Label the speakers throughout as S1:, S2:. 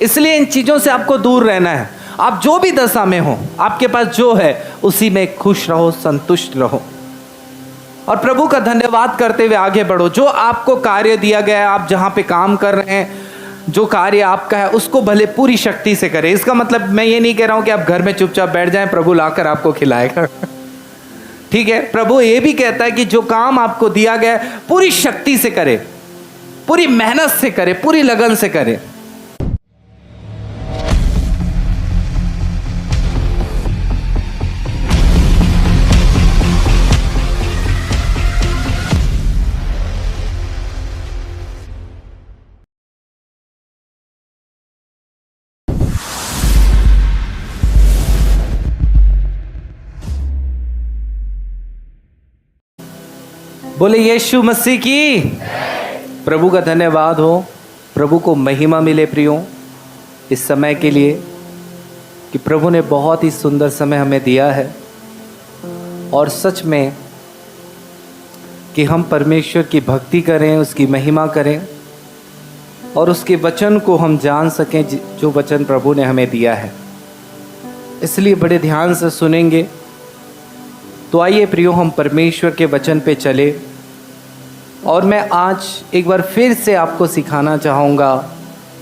S1: इसलिए इन चीजों से आपको दूर रहना है। आप जो भी दशा में हो, आपके पास जो है उसी में खुश रहो, संतुष्ट रहो और प्रभु का धन्यवाद करते हुए आगे बढ़ो। जो आपको कार्य दिया गया है, आप जहां पे काम कर रहे हैं, जो कार्य आपका है उसको भले पूरी शक्ति से करें। इसका मतलब मैं ये नहीं कह रहा हूं कि आप घर में चुपचाप बैठ जाएं, प्रभु लाकर आपको खिलाएगा। ठीक है, प्रभु ये भी कहता है कि जो काम आपको दिया गया है पूरी शक्ति से करें, पूरी मेहनत से करें, पूरी लगन से करें। बोले यीशु मसीह की। प्रभु का धन्यवाद हो, प्रभु को महिमा मिले प्रियो इस समय के लिए कि प्रभु ने बहुत ही सुंदर समय हमें दिया है और सच में कि हम परमेश्वर की भक्ति करें, उसकी महिमा करें और उसके वचन को हम जान सकें जो वचन प्रभु ने हमें दिया है। इसलिए बड़े ध्यान से सुनेंगे। तो आइए प्रियो हम परमेश्वर के वचन पे चले और मैं आज एक बार फिर से आपको सिखाना चाहूँगा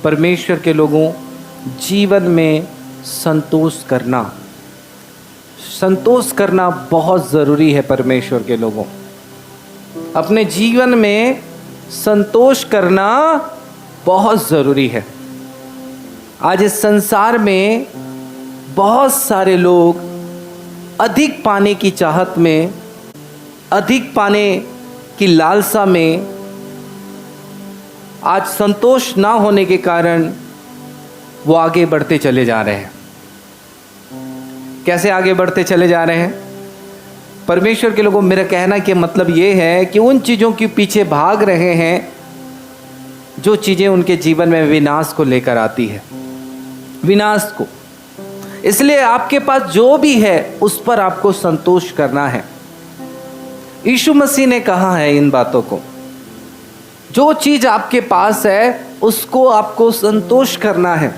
S1: परमेश्वर के लोगों, जीवन में संतोष करना। संतोष करना बहुत ज़रूरी है परमेश्वर के लोगों। अपने जीवन में संतोष करना बहुत ज़रूरी है। आज इस संसार में बहुत सारे लोग अधिक पाने की चाहत में, अधिक पाने की लालसा में आज संतोष ना होने के कारण वो आगे बढ़ते चले जा रहे हैं। कैसे आगे बढ़ते चले जा रहे हैं? परमेश्वर के लोगों, मेरा कहना कि मतलब ये है कि उन चीज़ों के पीछे भाग रहे हैं जो चीज़ें उनके जीवन में विनाश को लेकर आती है, विनाश को। इसलिए आपके पास जो भी है उस पर आपको संतोष करना है। यीशु मसीह ने कहा है इन बातों को, जो चीज आपके पास है उसको आपको संतोष करना है।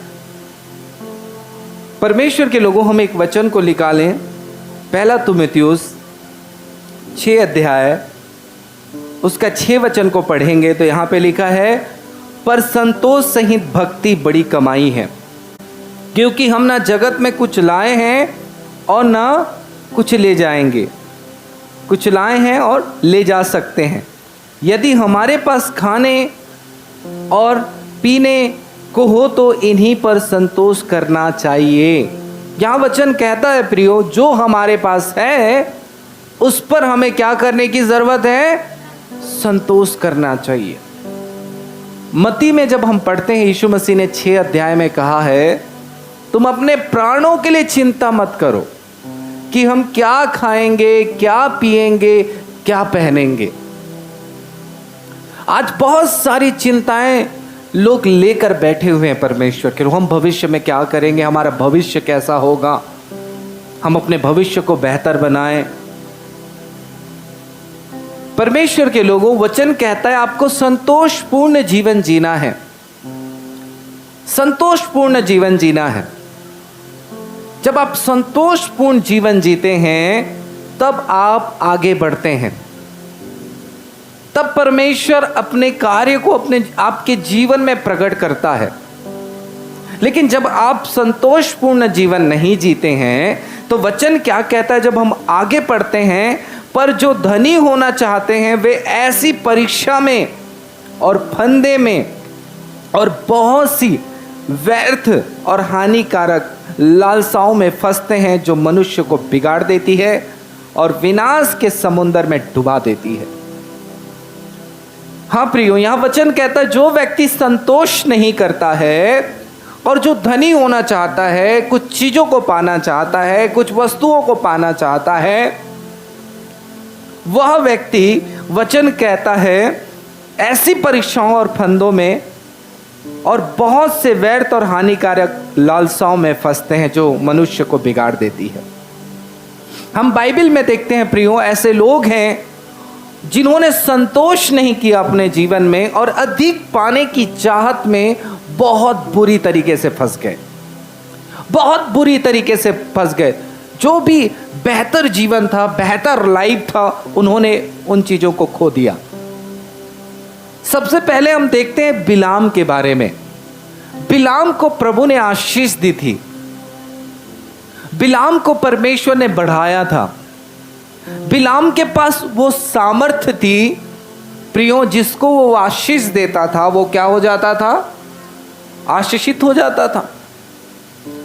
S1: परमेश्वर के लोगों, हम एक वचन को निकालें, पहला तीमुथियुस 6 अध्याय उसका 6 वचन को पढ़ेंगे तो यहां पे लिखा है, पर संतोष सहित भक्ति बड़ी कमाई है, क्योंकि हम ना जगत में कुछ लाए हैं और ना कुछ ले जाएंगे। कुछ लाए हैं और ले जा सकते हैं। यदि हमारे पास खाने और पीने को हो तो इन्हीं पर संतोष करना चाहिए। यहाँ वचन कहता है प्रियो, जो हमारे पास है उस पर हमें क्या करने की जरूरत है? संतोष करना चाहिए। मत्ती में जब हम पढ़ते हैं, यीशु मसीह ने 6 अध्याय में कहा है, तुम अपने प्राणों के लिए चिंता मत करो कि हम क्या खाएंगे, क्या पिएंगे, क्या पहनेंगे। आज बहुत सारी चिंताएं लोग लेकर बैठे हुए हैं परमेश्वर के। हम भविष्य में क्या करेंगे, हमारा भविष्य कैसा होगा, हम अपने भविष्य को बेहतर बनाएं। परमेश्वर के लोगों, वचन कहता है आपको संतोषपूर्ण जीवन जीना है। संतोषपूर्ण जीवन जीना है। जब आप संतोषपूर्ण जीवन जीते हैं तब आप आगे बढ़ते हैं, तब परमेश्वर अपने कार्य को अपने आपके जीवन में प्रकट करता है। लेकिन जब आप संतोषपूर्ण जीवन नहीं जीते हैं तो वचन क्या कहता है? जब हम आगे बढ़ते हैं, पर जो धनी होना चाहते हैं वे ऐसी परीक्षा में और फंदे में और बहुत सी व्यर्थ और हानिकारक लालसाओं में फंसते हैं, जो मनुष्य को बिगाड़ देती है और विनाश के समुद्र में डुबा देती है। हाँ प्रियो, यहां वचन कहता है जो व्यक्ति संतोष नहीं करता है और जो धनी होना चाहता है, कुछ चीजों को पाना चाहता है, कुछ वस्तुओं को पाना चाहता है, वह व्यक्ति, वचन कहता है, ऐसी परीक्षाओं और फंदों में और बहुत से व्यर्थ और हानिकारक लालसाओं में फंसते हैं जो मनुष्य को बिगाड़ देती है। हम बाइबल में देखते हैं प्रियो, ऐसे लोग हैं जिन्होंने संतोष नहीं किया अपने जीवन में और अधिक पाने की चाहत में बहुत बुरी तरीके से फंस गए, बहुत बुरी तरीके से फंस गए। जो भी बेहतर जीवन था, बेहतर लाइफ था, उन्होंने उन चीजों को खो दिया। सबसे पहले हम देखते हैं बिलाम के बारे में। बिलाम को प्रभु ने आशीष दी थी, बिलाम को परमेश्वर ने बढ़ाया था। बिलाम के पास वो सामर्थ्य थी प्रियो, जिसको वो आशीष देता था वो क्या हो जाता था? आशीषित हो जाता था।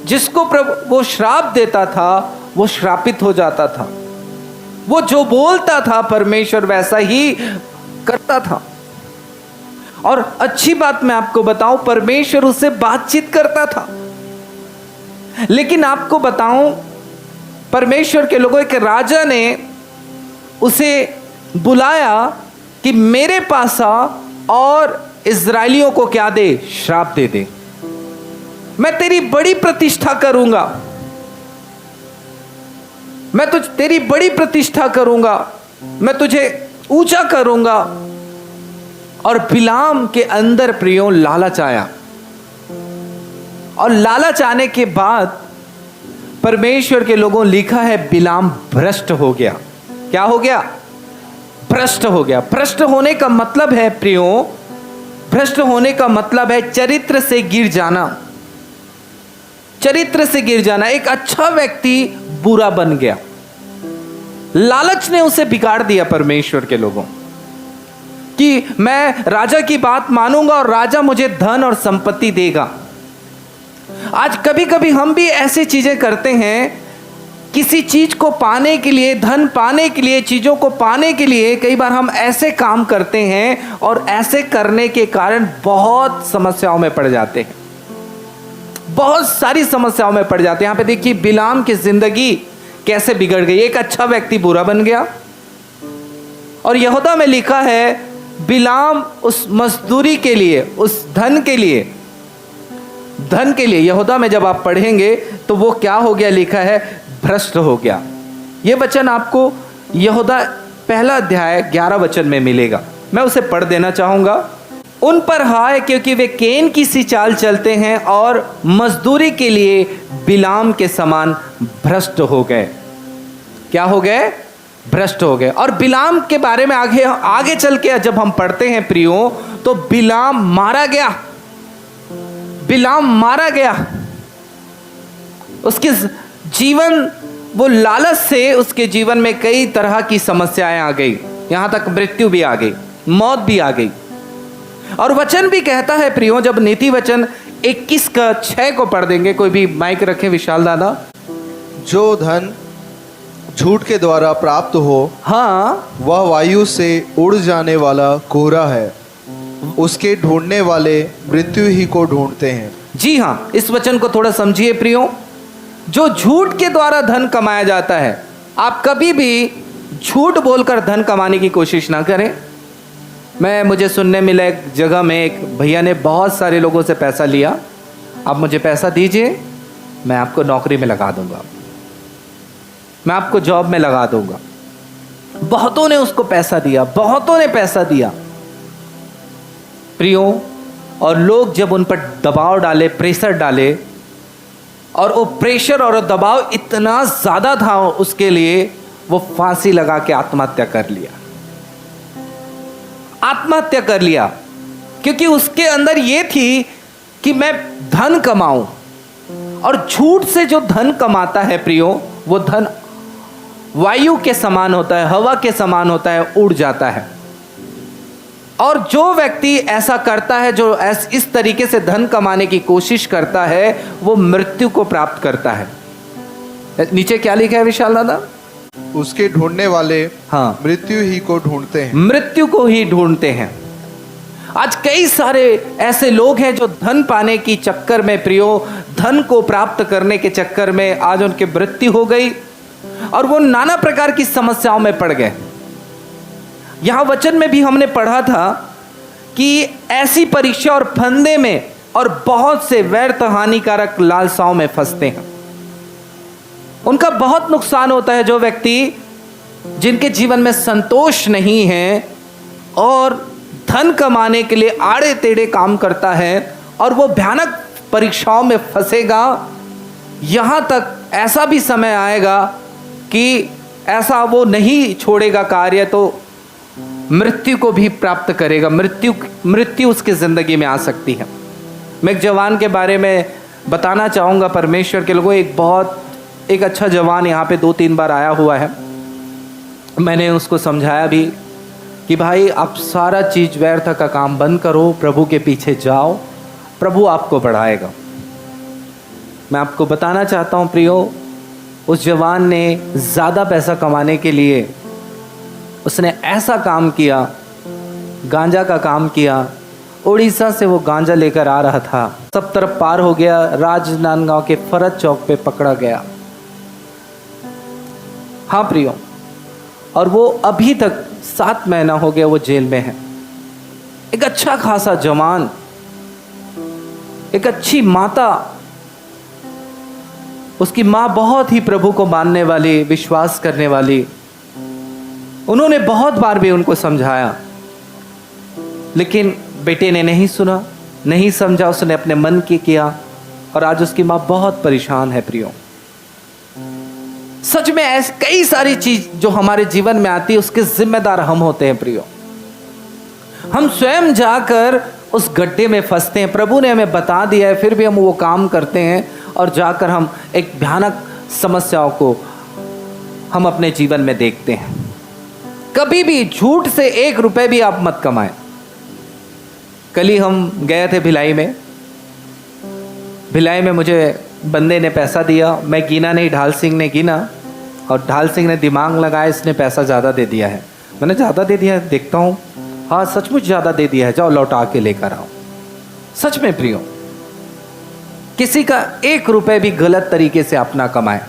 S1: जिसको प्रभु वो श्राप देता था वो श्रापित हो जाता था। वो जो बोलता था परमेश्वर वैसा ही करता था। और अच्छी बात मैं आपको बताऊं, परमेश्वर उससे बातचीत करता था। लेकिन आपको बताऊं, परमेश्वर के लोगों, एक राजा ने उसे बुलाया कि मेरे पास आ और इज़राइलियों को क्या दे? श्राप दे दे। मैं तेरी बड़ी प्रतिष्ठा करूंगा, मैं तेरी बड़ी प्रतिष्ठा करूंगा, मैं तुझे ऊंचा करूंगा। और बिलाम के अंदर प्रियो लालच आया, और लालच आने के बाद परमेश्वर के लोगों लिखा है बिलाम भ्रष्ट हो गया। क्या हो गया? भ्रष्ट हो गया। भ्रष्ट होने का मतलब है प्रियो, भ्रष्ट होने का मतलब है चरित्र से गिर जाना। चरित्र से गिर जाना। एक अच्छा व्यक्ति बुरा बन गया। लालच ने उसे बिगाड़ दिया परमेश्वर के लोगों, कि मैं राजा की बात मानूंगा और राजा मुझे धन और संपत्ति देगा। आज कभी कभी हम भी ऐसी चीजें करते हैं, किसी चीज को पाने के लिए, धन पाने के लिए, चीजों को पाने के लिए कई बार हम ऐसे काम करते हैं और ऐसे करने के कारण बहुत समस्याओं में पड़ जाते हैं, बहुत सारी समस्याओं में पड़ जाते हैं। यहां पे देखिए बिलाम की जिंदगी कैसे बिगड़ गई। एक अच्छा व्यक्ति बुरा बन गया। और यहूदा में लिखा है बिलाम उस मजदूरी के लिए, उस धन के लिए, यहूदा में जब आप पढ़ेंगे तो वो क्या हो गया? लिखा है भ्रष्ट हो गया। ये वचन आपको यहूदा पहला अध्याय 11 वचन में मिलेगा। मैं उसे पढ़ देना चाहूंगा। उन पर हाय, क्योंकि वे केन की सी चाल चलते हैं और मजदूरी के लिए बिलाम के समान भ्रष्ट हो गए। क्या हो गए? भ्रष्ट हो गए। और बिलाम के बारे में आगे चल के जब हम पढ़ते हैं प्रियो, तो बिलाम मारा गया। बिलाम मारा गया। उसके जीवन, वो लालच से उसके जीवन में कई तरह की समस्याएं आ गई, यहां तक मृत्यु भी आ गई, मौत भी आ गई। और वचन भी कहता है प्रियो, जब नीति वचन 21:6 को पढ़ देंगे, कोई भी माइक रखे विशाल दादा।
S2: जो धन झूठ के द्वारा प्राप्त हो,
S1: हाँ,
S2: वह वायु से उड़ जाने वाला कोहरा है, उसके ढूंढने वाले मृत्यु ही को ढूंढते हैं।
S1: जी हाँ, इस वचन को थोड़ा समझिए प्रियो। जो झूठ के द्वारा धन कमाया जाता है, आप कभी भी झूठ बोलकर धन कमाने की कोशिश ना करें। मुझे सुनने मिला एक जगह में एक भैया ने बहुत सारे लोगों से पैसा लिया, आप मुझे पैसा दीजिए, मैं आपको नौकरी में लगा दूंगा, मैं आपको जॉब में लगा दूंगा। बहुतों ने उसको पैसा दिया, बहुतों ने पैसा दिया प्रियो। और लोग जब उन पर दबाव डाले, प्रेशर डाले, और वो प्रेशर और दबाव इतना ज्यादा था उसके लिए, वो फांसी लगा के आत्महत्या कर लिया। आत्महत्या कर लिया क्योंकि उसके अंदर ये थी कि मैं धन कमाऊं। और झूठ से जो धन कमाता है प्रियो, वो धन वायु के समान होता है, हवा के समान होता है, उड़ जाता है। और जो व्यक्ति ऐसा करता है, जो इस तरीके से धन कमाने की कोशिश करता है, वो मृत्यु को प्राप्त करता है। नीचे क्या लिखा है विशाल दादा?
S2: उसके ढूंढने वाले
S1: हाँ,
S2: मृत्यु ही को ढूंढते हैं।
S1: मृत्यु को ही ढूंढते हैं। आज कई सारे ऐसे लोग हैं जो धन पाने की चक्कर में प्रियो, धन को प्राप्त करने के चक्कर में आज उनकी मृत्यु हो गई और वो नाना प्रकार की समस्याओं में पड़ गए। यहां वचन में भी हमने पढ़ा था कि ऐसी परीक्षा और फंदे में और बहुत से व्यर्थ हानिकारक लालसाओं में फंसते हैं। उनका बहुत नुकसान होता है। जो व्यक्ति जिनके जीवन में संतोष नहीं है और धन कमाने के लिए आड़े टेढ़े काम करता है, और वो भयानक परीक्षाओं में फंसेगा। यहाँ तक ऐसा भी समय आएगा कि ऐसा वो नहीं छोड़ेगा कार्य, तो मृत्यु को भी प्राप्त करेगा। मृत्यु उसकी ज़िंदगी में आ सकती है। मैं एक जवान के बारे में बताना चाहूँगा परमेश्वर के लोगों। एक अच्छा जवान यहाँ पे 2-3 बार आया हुआ है। मैंने उसको समझाया भी कि भाई आप सारा चीज़ व्यर्थ का काम बंद करो, प्रभु के पीछे जाओ, प्रभु आपको बढ़ाएगा। मैं आपको बताना चाहता हूँ प्रियो, उस जवान ने ज़्यादा पैसा कमाने के लिए उसने ऐसा काम किया, गांजा का काम किया। उड़ीसा से वो गांजा लेकर आ रहा था, सब तरफ पार हो गया, राजनांदगांव के फरज चौक पे पकड़ा गया। हाँ प्रियो, और वो अभी तक 7 महीना हो गया वो जेल में है। एक अच्छा खासा जवान, एक अच्छी माता, उसकी माँ बहुत ही प्रभु को मानने वाली, विश्वास करने वाली। उन्होंने बहुत बार भी उनको समझाया, लेकिन बेटे ने नहीं सुना, नहीं समझा, उसने अपने मन की किया और आज उसकी माँ बहुत परेशान है प्रियो। सच में ऐसी कई सारी चीज जो हमारे जीवन में आती है उसके जिम्मेदार हम होते हैं प्रियो। हम स्वयं जाकर उस गड्ढे में फंसते हैं। प्रभु ने हमें बता दिया है, फिर भी हम वो काम करते हैं और जाकर हम एक भयानक समस्याओं को हम अपने जीवन में देखते हैं। कभी भी झूठ से 1 रुपए भी आप मत कमाएं। कल ही हम गए थे भिलाई में मुझे बंदे ने पैसा दिया, मैं गिना नहीं, ढाल सिंह ने गिना और ढाल सिंह ने दिमाग लगाया, इसने पैसा ज़्यादा दे दिया है। मैंने ज़्यादा दे दिया है, देखता हूँ, हाँ सचमुच ज़्यादा दे दिया है, जाओ लौटा के लेकर आओ। सच में प्रियो, किसी का 1 रुपए भी गलत तरीके से आप ना कमाएं।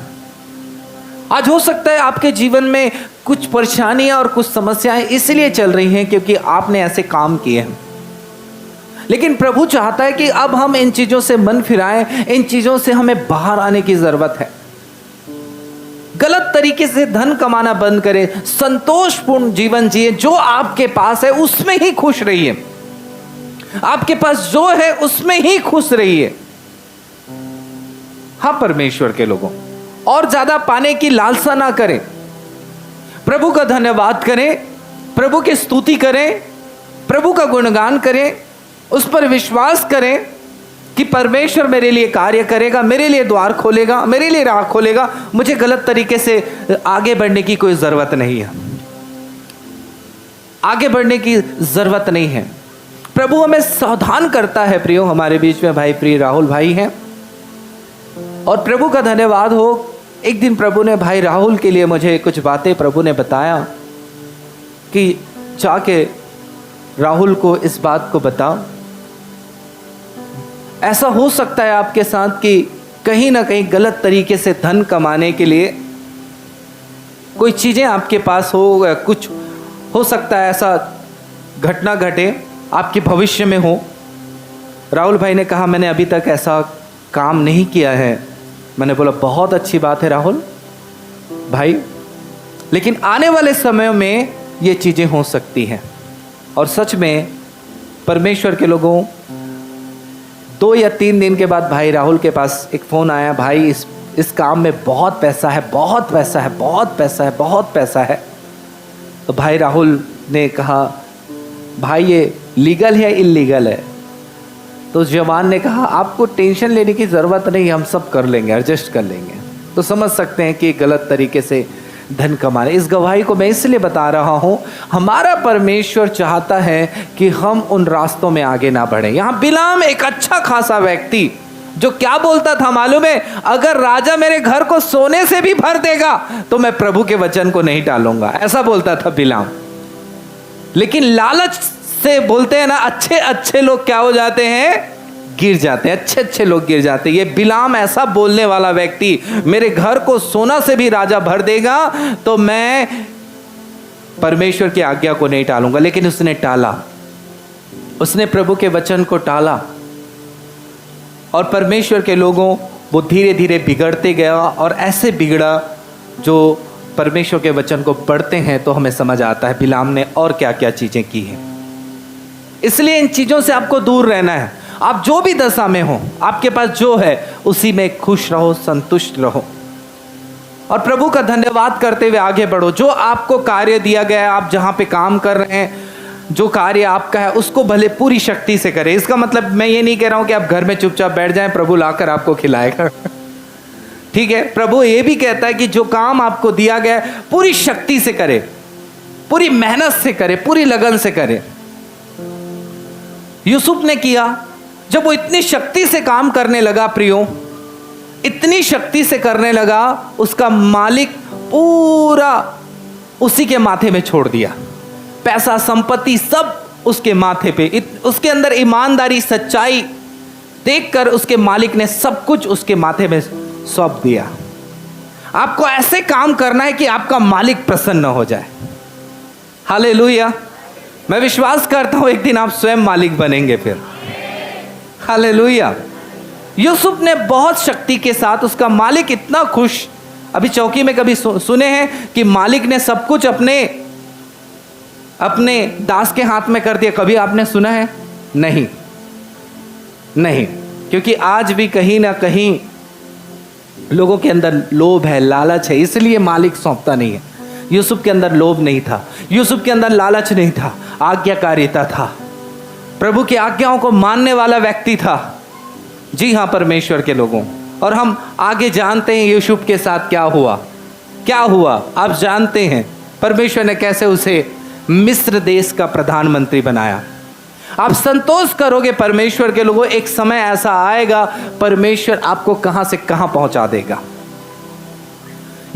S1: आज हो सकता है आपके जीवन में कुछ परेशानियां और कुछ समस्याएं इसलिए चल रही हैं क्योंकि आपने ऐसे काम किए हैं, लेकिन प्रभु चाहता है कि अब हम इन चीजों से मन फिराएं। इन चीजों से हमें बाहर आने की जरूरत है। गलत तरीके से धन कमाना बंद करें, संतोषपूर्ण जीवन जिए। जो आपके पास है उसमें ही खुश रहिए, आपके पास जो है उसमें ही खुश रहिए। हाँ परमेश्वर के लोगों, और ज्यादा पाने की लालसा ना करें। प्रभु का धन्यवाद करें, प्रभु की स्तुति करें, प्रभु का गुणगान करें, उस पर विश्वास करें कि परमेश्वर मेरे लिए कार्य करेगा, मेरे लिए द्वार खोलेगा, मेरे लिए राह खोलेगा। मुझे गलत तरीके से आगे बढ़ने की कोई ज़रूरत नहीं है, आगे बढ़ने की ज़रूरत नहीं है। प्रभु हमें सावधान करता है प्रियो। हमारे बीच में भाई प्रिय राहुल भाई हैं और प्रभु का धन्यवाद हो, एक दिन प्रभु ने भाई राहुल के लिए मुझे कुछ बातें प्रभु ने बताया कि जाके राहुल को इस बात को बताओ। ऐसा हो सकता है आपके साथ कि कहीं ना कहीं गलत तरीके से धन कमाने के लिए कोई चीज़ें आपके पास हो, कुछ हो सकता है ऐसा घटना घटे आपके भविष्य में हो। राहुल भाई ने कहा मैंने अभी तक ऐसा काम नहीं किया है। मैंने बोला बहुत अच्छी बात है राहुल भाई, लेकिन आने वाले समय में ये चीज़ें हो सकती हैं। और सच में परमेश्वर के लोगों, 2 या 3 दिन के बाद भाई राहुल के पास एक फ़ोन आया, भाई इस काम में बहुत पैसा है, बहुत पैसा है, बहुत पैसा है, बहुत पैसा है। तो भाई राहुल ने कहा भाई ये लीगल है इल्लीगल है? तो उस जवान ने कहा आपको टेंशन लेने की ज़रूरत नहीं, हम सब कर लेंगे, एडजस्ट कर लेंगे। तो समझ सकते हैं कि गलत तरीके से धन कमाने। इस गवाही को मैं इसलिए बता रहा हूँ, हमारा परमेश्वर चाहता है कि हम उन रास्तों में आगे ना बढ़े। यहाँ बिलाम एक अच्छा खासा व्यक्ति जो क्या बोलता था मालूम है, अगर राजा मेरे घर को सोने से भी भर देगा तो मैं प्रभु के वचन को नहीं टालूंगा, ऐसा बोलता था बिलाम। लेकिन लालच से बोलते हैं ना, अच्छे अच्छे लोग क्या हो जाते हैं, गिर जाते हैं, अच्छे अच्छे लोग गिर जाते हैं। ये बिलाम ऐसा बोलने वाला व्यक्ति, मेरे घर को सोना से भी राजा भर देगा तो मैं परमेश्वर की आज्ञा को नहीं टालूंगा। लेकिन उसने टाला, उसने प्रभु के वचन को टाला और परमेश्वर के लोगों वो धीरे धीरे बिगड़ते गया। और ऐसे बिगड़ा जो परमेश्वर के वचन को पढ़ते हैं तो हमें समझ आता है बिलाम ने और क्या क्या चीज़ें की हैं। इसलिए इन चीज़ों से आपको दूर रहना है। आप जो भी दशा में हो, आपके पास जो है उसी में खुश रहो, संतुष्ट रहो और प्रभु का धन्यवाद करते हुए आगे बढ़ो। जो आपको कार्य दिया गया है, आप जहां पे काम कर रहे हैं, जो कार्य आपका है उसको भले पूरी शक्ति से करें। इसका मतलब मैं ये नहीं कह रहा हूं कि आप घर में चुपचाप बैठ जाएं, प्रभु लाकर आपको खिलाएगा। ठीक है, प्रभु ये भी कहता है कि जो काम आपको दिया गया है पूरी शक्ति से करें, पूरी मेहनत से करें, पूरी लगन से करें। यूसुफ ने किया। जब वो इतनी शक्ति से काम करने लगा प्रियो, इतनी शक्ति से करने लगा, उसका मालिक पूरा उसी के माथे में छोड़ दिया। पैसा संपत्ति सब उसके माथे पे, उसके अंदर ईमानदारी सच्चाई देखकर उसके मालिक ने सब कुछ उसके माथे में सौंप दिया। आपको ऐसे काम करना है कि आपका मालिक प्रसन्न हो जाए। हालेलुया। मैं विश्वास करता हूं एक दिन आप स्वयं मालिक बनेंगे फिर। हालेलुया। यूसुफ ने बहुत शक्ति के साथ, उसका मालिक इतना खुश। अभी चौकी में कभी सुने हैं कि मालिक ने सब कुछ अपने दास के हाथ में कर दिया? कभी आपने सुना है? नहीं, क्योंकि आज भी कहीं ना कहीं लोगों के अंदर लोभ है, लालच है, इसलिए मालिक सौंपता नहीं है। यूसुफ के अंदर लोभ नहीं था, यूसुफ के अंदर लालच नहीं था, आज्ञाकारिता था, प्रभु की आज्ञाओं को मानने वाला व्यक्ति था। जी हाँ, परमेश्वर के लोगों। और हम आगे जानते हैं यूसुफ के साथ क्या हुआ आप जानते हैं। परमेश्वर ने कैसे उसे मिस्र देश का प्रधानमंत्री बनाया। आप संतोष करोगे परमेश्वर के लोगों, एक समय ऐसा आएगा परमेश्वर आपको कहां से कहां पहुंचा देगा।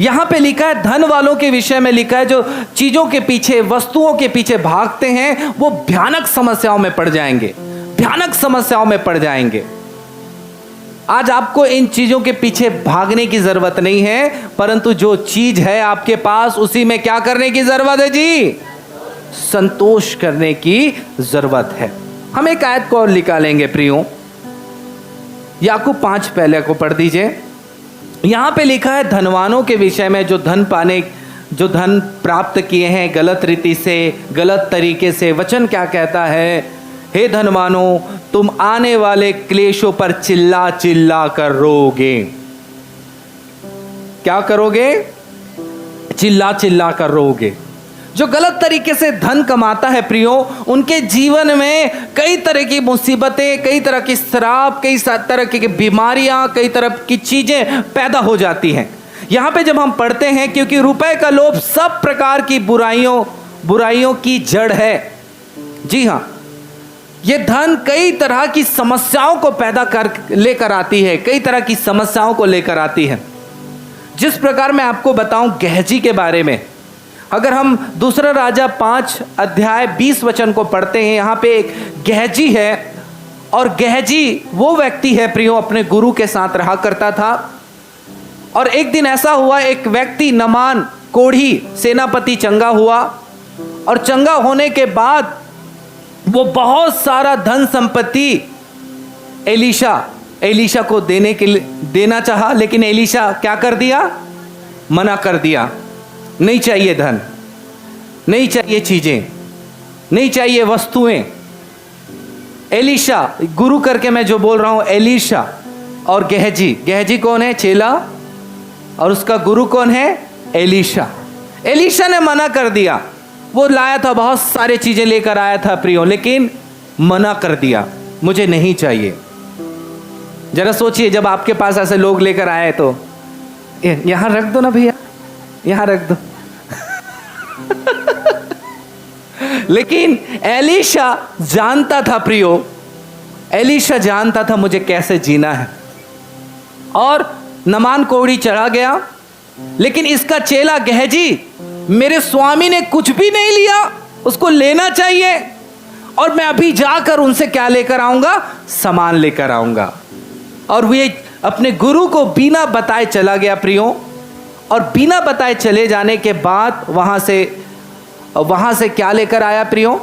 S1: यहां पे लिखा है, धन वालों के विषय में लिखा है, जो चीजों के पीछे, वस्तुओं के पीछे भागते हैं वो भयानक समस्याओं में पड़ जाएंगे। आज आपको इन चीजों के पीछे भागने की जरूरत नहीं है, परंतु जो चीज है आपके पास उसी में क्या करने की जरूरत है जी? संतोष करने की जरूरत है। हम एक आयत को और निकालेंगे प्रियो, याकूब 5 पहले को पढ़ दीजिए। यहां पे लिखा है धनवानों के विषय में, जो धन प्राप्त किए हैं गलत रीति से, गलत तरीके से। वचन क्या कहता है? हे धनवानों, तुम आने वाले क्लेशों पर चिल्ला चिल्ला कर रोगे। क्या करोगे? चिल्ला चिल्ला कर रोगे। जो गलत तरीके से धन कमाता है प्रियो, उनके जीवन में कई तरह की मुसीबतें, कई तरह की श्राप, कई तरह की बीमारियां, कई तरह की चीजें पैदा हो जाती हैं। यहां पे जब हम पढ़ते हैं, क्योंकि रुपए का लोभ सब प्रकार की बुराइयों की जड़ है। जी हां, ये धन कई तरह की समस्याओं को लेकर आती है, कई तरह की समस्याओं को लेकर आती है। जिस प्रकार मैं आपको बताऊं गेहजी के बारे में, अगर हम दूसरा राजा 5 अध्याय 20 वचन को पढ़ते हैं, यहाँ पे एक गेहजी है, और गेहजी वो व्यक्ति है प्रियो, अपने गुरु के साथ रहा करता था। और एक दिन ऐसा हुआ, एक व्यक्ति नमान कोढ़ी सेनापति चंगा हुआ, और चंगा होने के बाद वो बहुत सारा धन संपत्ति एलीशा को देना चाहा, लेकिन एलीशा क्या कर दिया? मना कर दिया। नहीं चाहिए धन, नहीं चाहिए चीजें, नहीं चाहिए वस्तुएं। एलीशा, गुरु करके मैं जो बोल रहा हूं, एलीशा और गेहजी कौन है? चेला। और उसका गुरु कौन है? एलीशा। एलीशा ने मना कर दिया। वो लाया था, बहुत सारे चीजें लेकर आया था प्रियो, लेकिन मना कर दिया, मुझे नहीं चाहिए। जरा सोचिए, जब आपके पास ऐसे लोग लेकर आए तो यहां रख दो ना भैया, यहां रख दो। लेकिन एलीशा जानता था प्रियो, एलीशा जानता था मुझे कैसे जीना है। और नमान कोढ़ी चढ़ा गया, लेकिन इसका चेला गेहजी, मेरे स्वामी ने कुछ भी नहीं लिया, उसको लेना चाहिए, और मैं अभी जाकर उनसे क्या लेकर आऊंगा? सामान लेकर आऊंगा। और वे अपने गुरु को बिना बताए चला गया प्रियो। और बिना बताए चले जाने के बाद वहां से क्या लेकर आया प्रियो?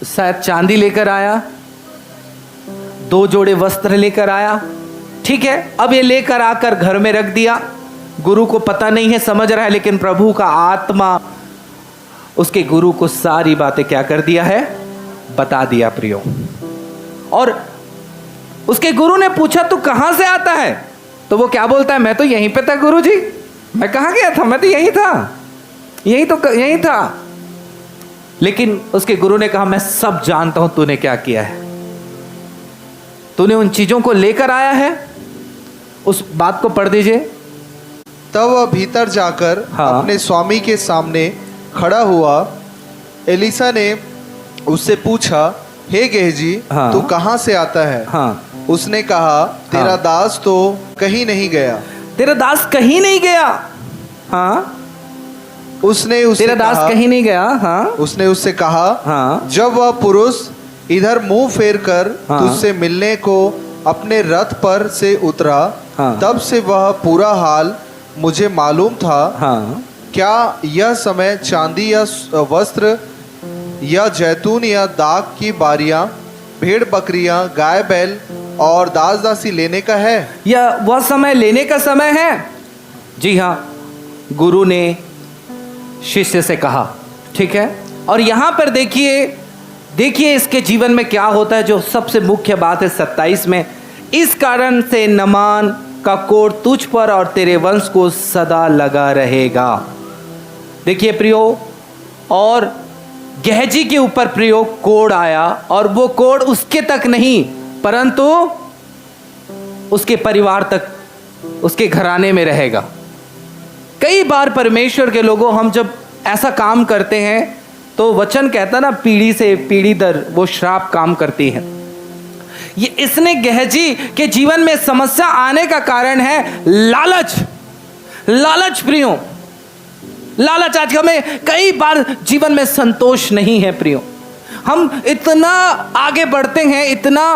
S1: शायद चांदी लेकर आया, 2 जोड़े वस्त्र लेकर आया। ठीक है, अब ये लेकर आकर घर में रख दिया। गुरु को पता नहीं है, समझ रहा है, लेकिन प्रभु का आत्मा उसके गुरु को सारी बातें क्या कर दिया है? बता दिया प्रियो। और उसके गुरु ने पूछा तू कहां से आता है? तो वो क्या बोलता है, मैं तो यहीं पे था गुरुजी। मैं कहां गया था, मैं तो यहीं था, यहीं था। लेकिन उसके गुरु ने कहा मैं सब जानता हूं तूने क्या किया है, तूने उन चीजों को लेकर आया है। उस बात को पढ़ दीजिए।
S2: तब वह भीतर जाकर
S1: हाँ।
S2: अपने स्वामी के सामने खड़ा हुआ। एलिसा ने उससे पूछा, हे गेहजी,
S1: हाँ।
S2: तू कहाँ से आता है?
S1: हाँ,
S2: उसने कहा, तेरा
S1: हाँ।
S2: दास तो कहीं नहीं गया।
S1: तेरा दास कहीं नहीं गया। हाँ,
S2: उसने उससे
S1: तेरा दास
S2: कहा,
S1: कहीं नहीं गया। हाँ,
S2: उसने उससे कहा,
S1: हाँ,
S2: जब वह पुरुष इधर मुंह फेर कर
S1: हाँ।
S2: तुझसे मिलने को अपने रथ पर से उतरा,
S1: हाँ।
S2: तब से वह पूरा हाल मुझे मालूम था।
S1: हाँ,
S2: क्या यह समय चांदी या वस्त्र या जैतून या दाख की बारियां, भेड़ बकरियां, गाय बैल और दास दासी लेने का है?
S1: यह वह समय लेने का समय है? जी हाँ, गुरु ने शिष्य से कहा। ठीक है, और यहां पर देखिए इसके जीवन में क्या होता है, जो सबसे मुख्य बात है 27 में। इस कारण से नमान का कोढ़ तुझ पर और तेरे वंश को सदा लगा रहेगा। देखिए प्रियो, और गेहजी के ऊपर प्रियो कोढ़ आया, और वो कोढ़ उसके तक नहीं परंतु उसके परिवार तक, उसके घराने में रहेगा। कई बार परमेश्वर के लोगों, हम जब ऐसा काम करते हैं तो वचन कहता ना, पीढ़ी से पीढ़ी दर वो श्राप काम करती है। ये इसने गेहजी के जीवन में समस्या आने का कारण है लालच। लालच प्रियो, लालच। आज हमें कई बार जीवन में संतोष नहीं है प्रियो। हम इतना आगे बढ़ते हैं, इतना,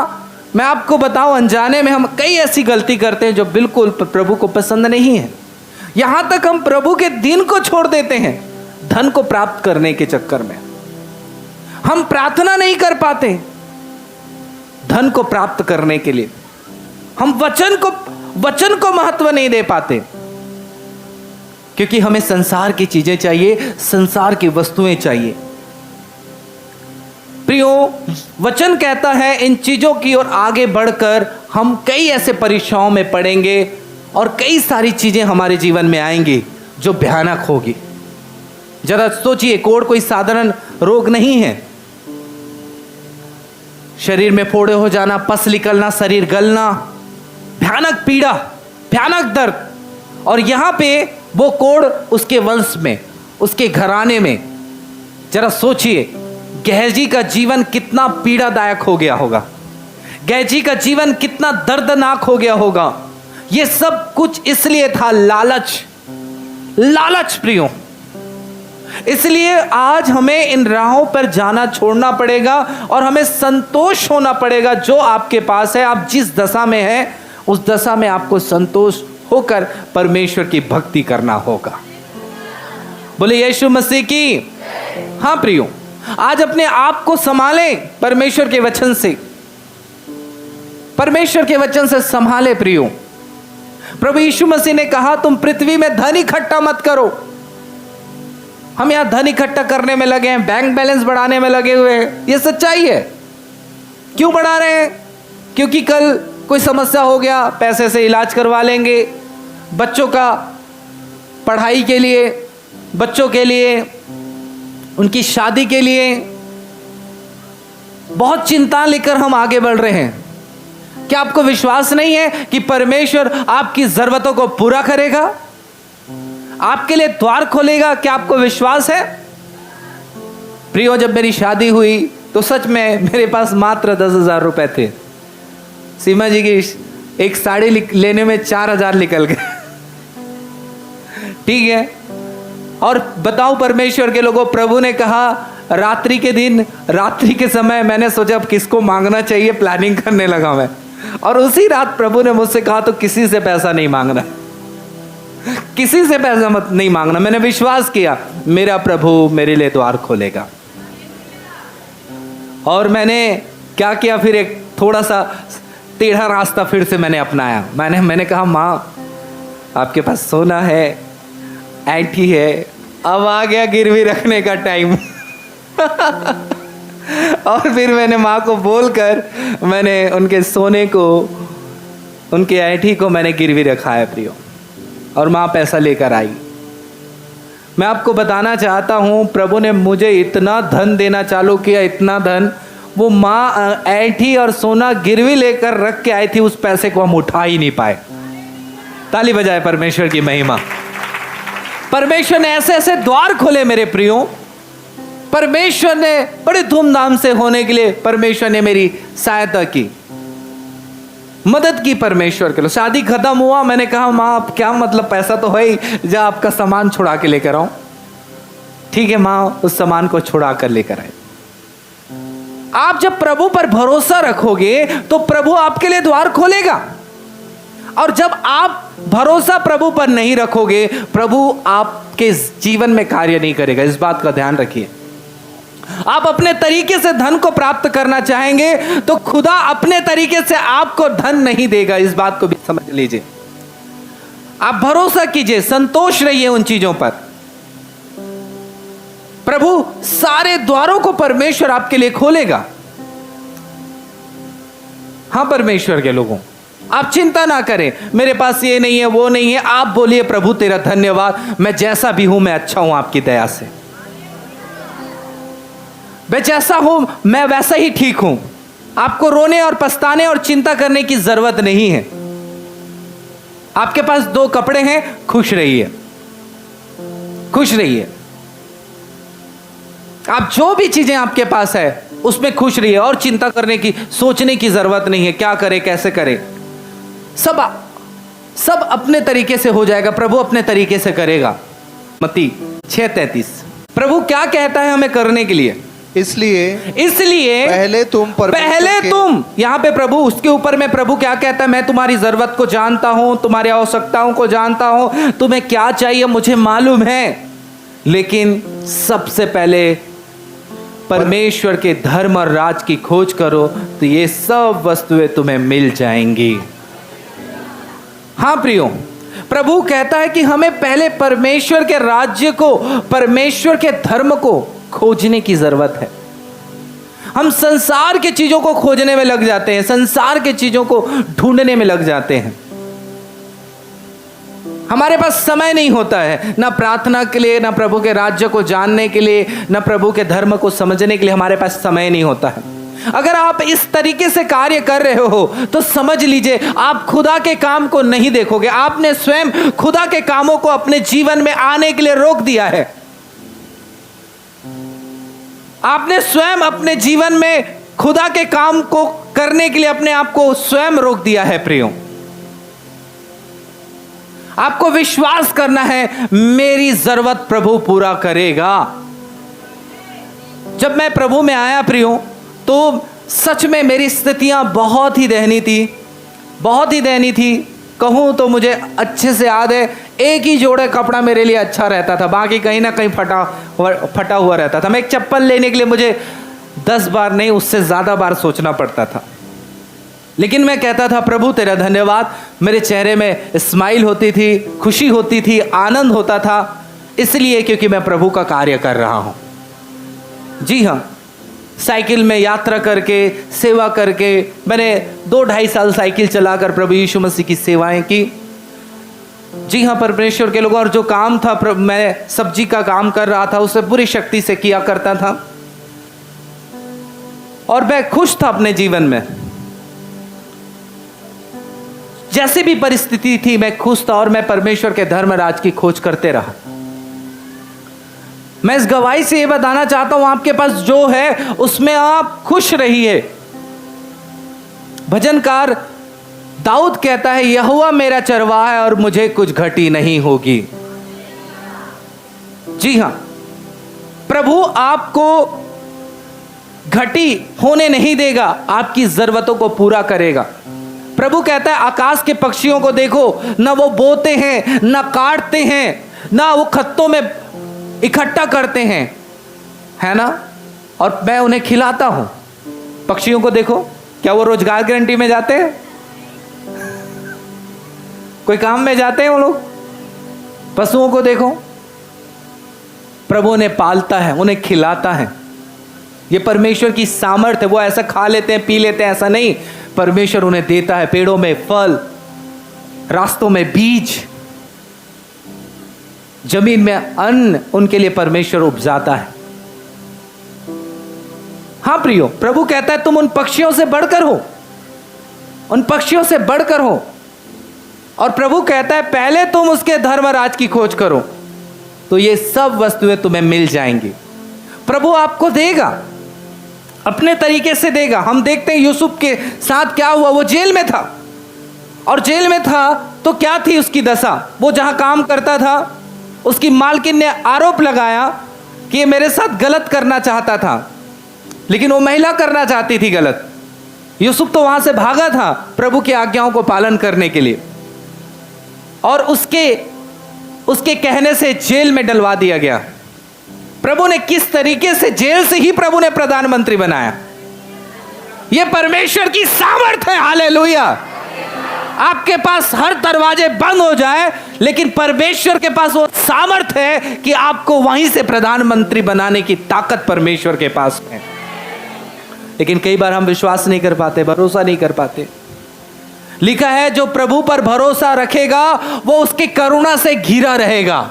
S1: मैं आपको बताऊं, अनजाने में हम कई ऐसी गलती करते हैं जो बिल्कुल प्रभु को पसंद नहीं है। यहां तक हम प्रभु के दिन को छोड़ देते हैं धन को प्राप्त करने के चक्कर में। हम प्रार्थना नहीं कर पाते धन को प्राप्त करने के लिए। हम वचन को महत्व नहीं दे पाते, क्योंकि हमें संसार की चीजें चाहिए, संसार की वस्तुएं चाहिए। प्रियो, वचन कहता है इन चीजों की ओर आगे बढ़कर हम कई ऐसे परीक्षाओं में पड़ेंगे और कई सारी चीजें हमारे जीवन में आएंगी जो भयानक होगी। जरा सोचिए, कोढ़ कोई साधारण रोग नहीं है। शरीर में फोड़े हो जाना, पस निकलना, शरीर गलना, भयानक पीड़ा, भयानक दर्द। और यहां पे वो कोढ़ उसके वंश में, उसके घराने में। जरा सोचिए, गेहजी का जीवन कितना पीड़ादायक हो गया होगा, गेहजी का जीवन कितना दर्दनाक हो गया होगा। ये सब कुछ इसलिए था लालच, लालच प्रियो। इसलिए आज हमें इन राहों पर जाना छोड़ना पड़ेगा और हमें संतोष होना पड़ेगा जो आपके पास है। आप जिस दशा में हैं उस दशा में आपको संतोष होकर परमेश्वर की भक्ति करना होगा। बोले यीशु मसीह की। हाँ प्रियो, आज अपने आप को संभालें परमेश्वर के वचन से, परमेश्वर के वचन से संभाले प्रियो। प्रभु यीशु मसीह ने कहा तुम पृथ्वी में धन इकट्ठा मत करो। हम यहां धन इकट्ठा करने में लगे हैं, बैंक बैलेंस बढ़ाने में लगे हुए हैं। यह सच्चाई है। क्यों बढ़ा रहे हैं? क्योंकि कल कोई समस्या हो गया, पैसे से इलाज करवा लेंगे, बच्चों का पढ़ाई के लिए, बच्चों के लिए, उनकी शादी के लिए बहुत चिंता लेकर हम आगे बढ़ रहे हैं। क्या आपको विश्वास नहीं है कि परमेश्वर आपकी जरूरतों को पूरा करेगा, आपके लिए द्वार खोलेगा? क्या आपको विश्वास है? प्रियो, जब मेरी शादी हुई तो सच में मेरे पास मात्र 10,000 रुपए थे। सीमा जी की एक साड़ी लेने में 4,000 निकल गए। ठीक है, और बताओ परमेश्वर के लोगों, प्रभु ने कहा रात्रि के दिन, रात्रि के समय मैंने सोचा अब किसको मांगना चाहिए, प्लानिंग करने लगा मैं। और उसी रात प्रभु ने मुझसे कहा तो किसी से पैसा नहीं मांगना, किसी से पैसा मत नहीं मांगना। मैंने विश्वास किया मेरा प्रभु मेरे लिए द्वार खोलेगा। और मैंने क्या किया, फिर एक थोड़ा सा टेढ़ा रास्ता फिर से मैंने अपनाया। मैंने कहा माँ आपके पास सोना है, ऐंठी है, अब आ गया गिरवी रखने का टाइम। और फिर मैंने माँ को बोलकर मैंने उनके सोने को, उनकी ऐठी को मैंने गिरवी रखा है प्रियो, और माँ पैसा लेकर आई। मैं आपको बताना चाहता हूँ, प्रभु ने मुझे इतना धन देना चालू किया, इतना धन। वो माँ ऐठी और सोना गिरवी लेकर रख के आई थी, उस पैसे को हम उठा ही नहीं पाए। ताली बजाए परमेश्वर की महिमा। परमेश्वर ने ऐसे ऐसे द्वार खोले मेरे प्रियो। परमेश्वर ने बड़े धूमधाम से होने के लिए परमेश्वर ने मेरी सहायता की, मदद की परमेश्वर के लिए। शादी खत्म हुआ, मैंने कहा माँ अब क्या मतलब, पैसा तो है ही, जा आपका सामान छुड़ा के लेकर आओ। ठीक है, माँ उस सामान को छुड़ा कर लेकर आए। आप जब प्रभु पर भरोसा रखोगे तो प्रभु आपके लिए द्वार खोलेगा, और जब आप भरोसा प्रभु पर नहीं रखोगे, प्रभु आपके जीवन में कार्य नहीं करेगा। इस बात का ध्यान रखिए। आप अपने तरीके से धन को प्राप्त करना चाहेंगे तो खुदा अपने तरीके से आपको धन नहीं देगा। इस बात को भी समझ लीजिए। आप भरोसा कीजिए, संतोष रहिए उन चीजों पर। प्रभु सारे द्वारों को परमेश्वर आपके लिए खोलेगा। हाँ परमेश्वर के लोगों, आप चिंता ना करें, मेरे पास ये नहीं है वो नहीं है। आप बोलिए प्रभु तेरा धन्यवाद, मैं जैसा भी हूं मैं अच्छा हूं आपकी दया से। मैं जैसा हूं मैं वैसा ही ठीक हूं। आपको रोने और पछताने और चिंता करने की जरूरत नहीं है। आपके पास 2 कपड़े हैं, खुश रहिए, खुश रहिए। आप जो भी चीजें आपके पास है उसमें खुश रहिए, और चिंता करने की, सोचने की जरूरत नहीं है क्या करे कैसे करे। सब अपने तरीके से हो जाएगा, प्रभु अपने तरीके से करेगा। मत्ती 6:33। प्रभु क्या कहता है हमें करने के लिए? इसलिए पहले तुम, यहां पे प्रभु, उसके ऊपर में प्रभु क्या कहता है? मैं तुम्हारी जरूरत को जानता हूं, तुम्हारी आवश्यकताओं को जानता हूं, तुम्हें क्या चाहिए मुझे मालूम है। लेकिन सबसे पहले परमेश्वर के धर्म और राज की खोज करो तो ये सब वस्तुएं तुम्हें मिल जाएंगी। हाँ प्रियो, प्रभु कहता है कि हमें पहले परमेश्वर के राज्य को, परमेश्वर के धर्म को खोजने की जरूरत है। हम संसार की चीजों को खोजने में लग जाते हैं, संसार की चीजों को ढूंढने में लग जाते हैं। हमारे पास समय नहीं होता है ना प्रार्थना के लिए, ना प्रभु के राज्य को जानने के लिए, ना प्रभु के धर्म को समझने के लिए हमारे पास समय नहीं होता है। अगर आप इस तरीके से कार्य कर रहे हो तो समझ लीजिए आप खुदा के काम को नहीं देखोगे। आपने स्वयं खुदा के कामों को अपने जीवन में आने के लिए रोक दिया है। आपने स्वयं अपने जीवन में खुदा के काम को करने के लिए अपने आप को स्वयं रोक दिया है। प्रियो, आपको विश्वास करना है मेरी जरूरत प्रभु पूरा करेगा। जब मैं प्रभु में आया प्रियो, तो सच में मेरी स्थितियां बहुत ही दयनीय थी, बहुत ही दयनीय थी। कहूं तो मुझे अच्छे से याद है, एक ही जोड़ा कपड़ा मेरे लिए अच्छा रहता था, बाकी कहीं ना कहीं फटा हुआ रहता था। मैं एक चप्पल लेने के लिए मुझे 10 बार नहीं, उससे ज़्यादा बार सोचना पड़ता था। लेकिन मैं कहता था प्रभु तेरा धन्यवाद। मेरे चेहरे में स्माइल होती थी, खुशी होती थी, आनंद होता था, इसलिए क्योंकि मैं प्रभु का कार्य कर रहा हूँ। जी हाँ, साइकिल में यात्रा करके, सेवा करके, मैंने 2-2.5 साल साइकिल चलाकर प्रभु यीशु मसीह की सेवाएं की। जी हाँ परमेश्वर के लोगों, और जो काम था, मैं सब्जी का काम कर रहा था, उसे पूरी शक्ति से किया करता था, और मैं खुश था अपने जीवन में। जैसी भी परिस्थिति थी मैं खुश था, और मैं परमेश्वर के धर्म राज की खोज करते रहा। मैं इस गवाही से ये बताना चाहता हूं, आपके पास जो है उसमें आप खुश रहिए। भजनकार दाऊद कहता है, यहोवा मेरा चरवाहा है और मुझे कुछ घटी नहीं होगी। जी हां, प्रभु आपको घटी होने नहीं देगा, आपकी जरूरतों को पूरा करेगा। प्रभु कहता है, आकाश के पक्षियों को देखो, ना वो बोते हैं, ना काटते हैं, ना वो खत्तों में इकट्ठा करते हैं, है ना, और मैं उन्हें खिलाता हूं। पक्षियों को देखो, क्या वो रोजगार गारंटी में जाते हैं? कोई काम में जाते हैं वो लोग? पशुओं को देखो, प्रभु उन्हें पालता है, उन्हें खिलाता है। ये परमेश्वर की सामर्थ है। वो ऐसा खा लेते हैं, पी लेते हैं, ऐसा नहीं। परमेश्वर उन्हें देता है पेड़ों में फल, रास्तों में बीज, जमीन में अन्न उनके लिए परमेश्वर उपजाता है। हाँ प्रियो, प्रभु कहता है तुम उन पक्षियों से बढ़कर हो, उन पक्षियों से बढ़कर हो। और प्रभु कहता है पहले तुम उसके धर्म राज की खोज करो तो ये सब वस्तुएं तुम्हें मिल जाएंगी। प्रभु आपको देगा, अपने तरीके से देगा। हम देखते हैं यूसुफ के साथ क्या हुआ। वो जेल में था, और जेल में था तो क्या थी उसकी दशा। वो जहां काम करता था, उसकी मालकिन ने आरोप लगाया कि ये मेरे साथ गलत करना चाहता था, लेकिन वो महिला करना चाहती थी गलत। यूसुफ तो वहां से भागा था प्रभु की आज्ञाओं को पालन करने के लिए, और उसके कहने से जेल में डलवा दिया गया। प्रभु ने किस तरीके से, जेल से ही प्रभु ने प्रधानमंत्री बनाया। यह परमेश्वर की सामर्थ है। हालेलुया। आपके पास हर दरवाजे बंद हो जाए, लेकिन परमेश्वर के पास वो सामर्थ है कि आपको वहीं से प्रधानमंत्री बनाने की ताकत परमेश्वर के पास है। लेकिन कई बार हम विश्वास नहीं कर पाते, भरोसा नहीं कर पाते। लिखा है जो प्रभु पर भरोसा रखेगा वो उसकी करुणा से घिरा रहेगा,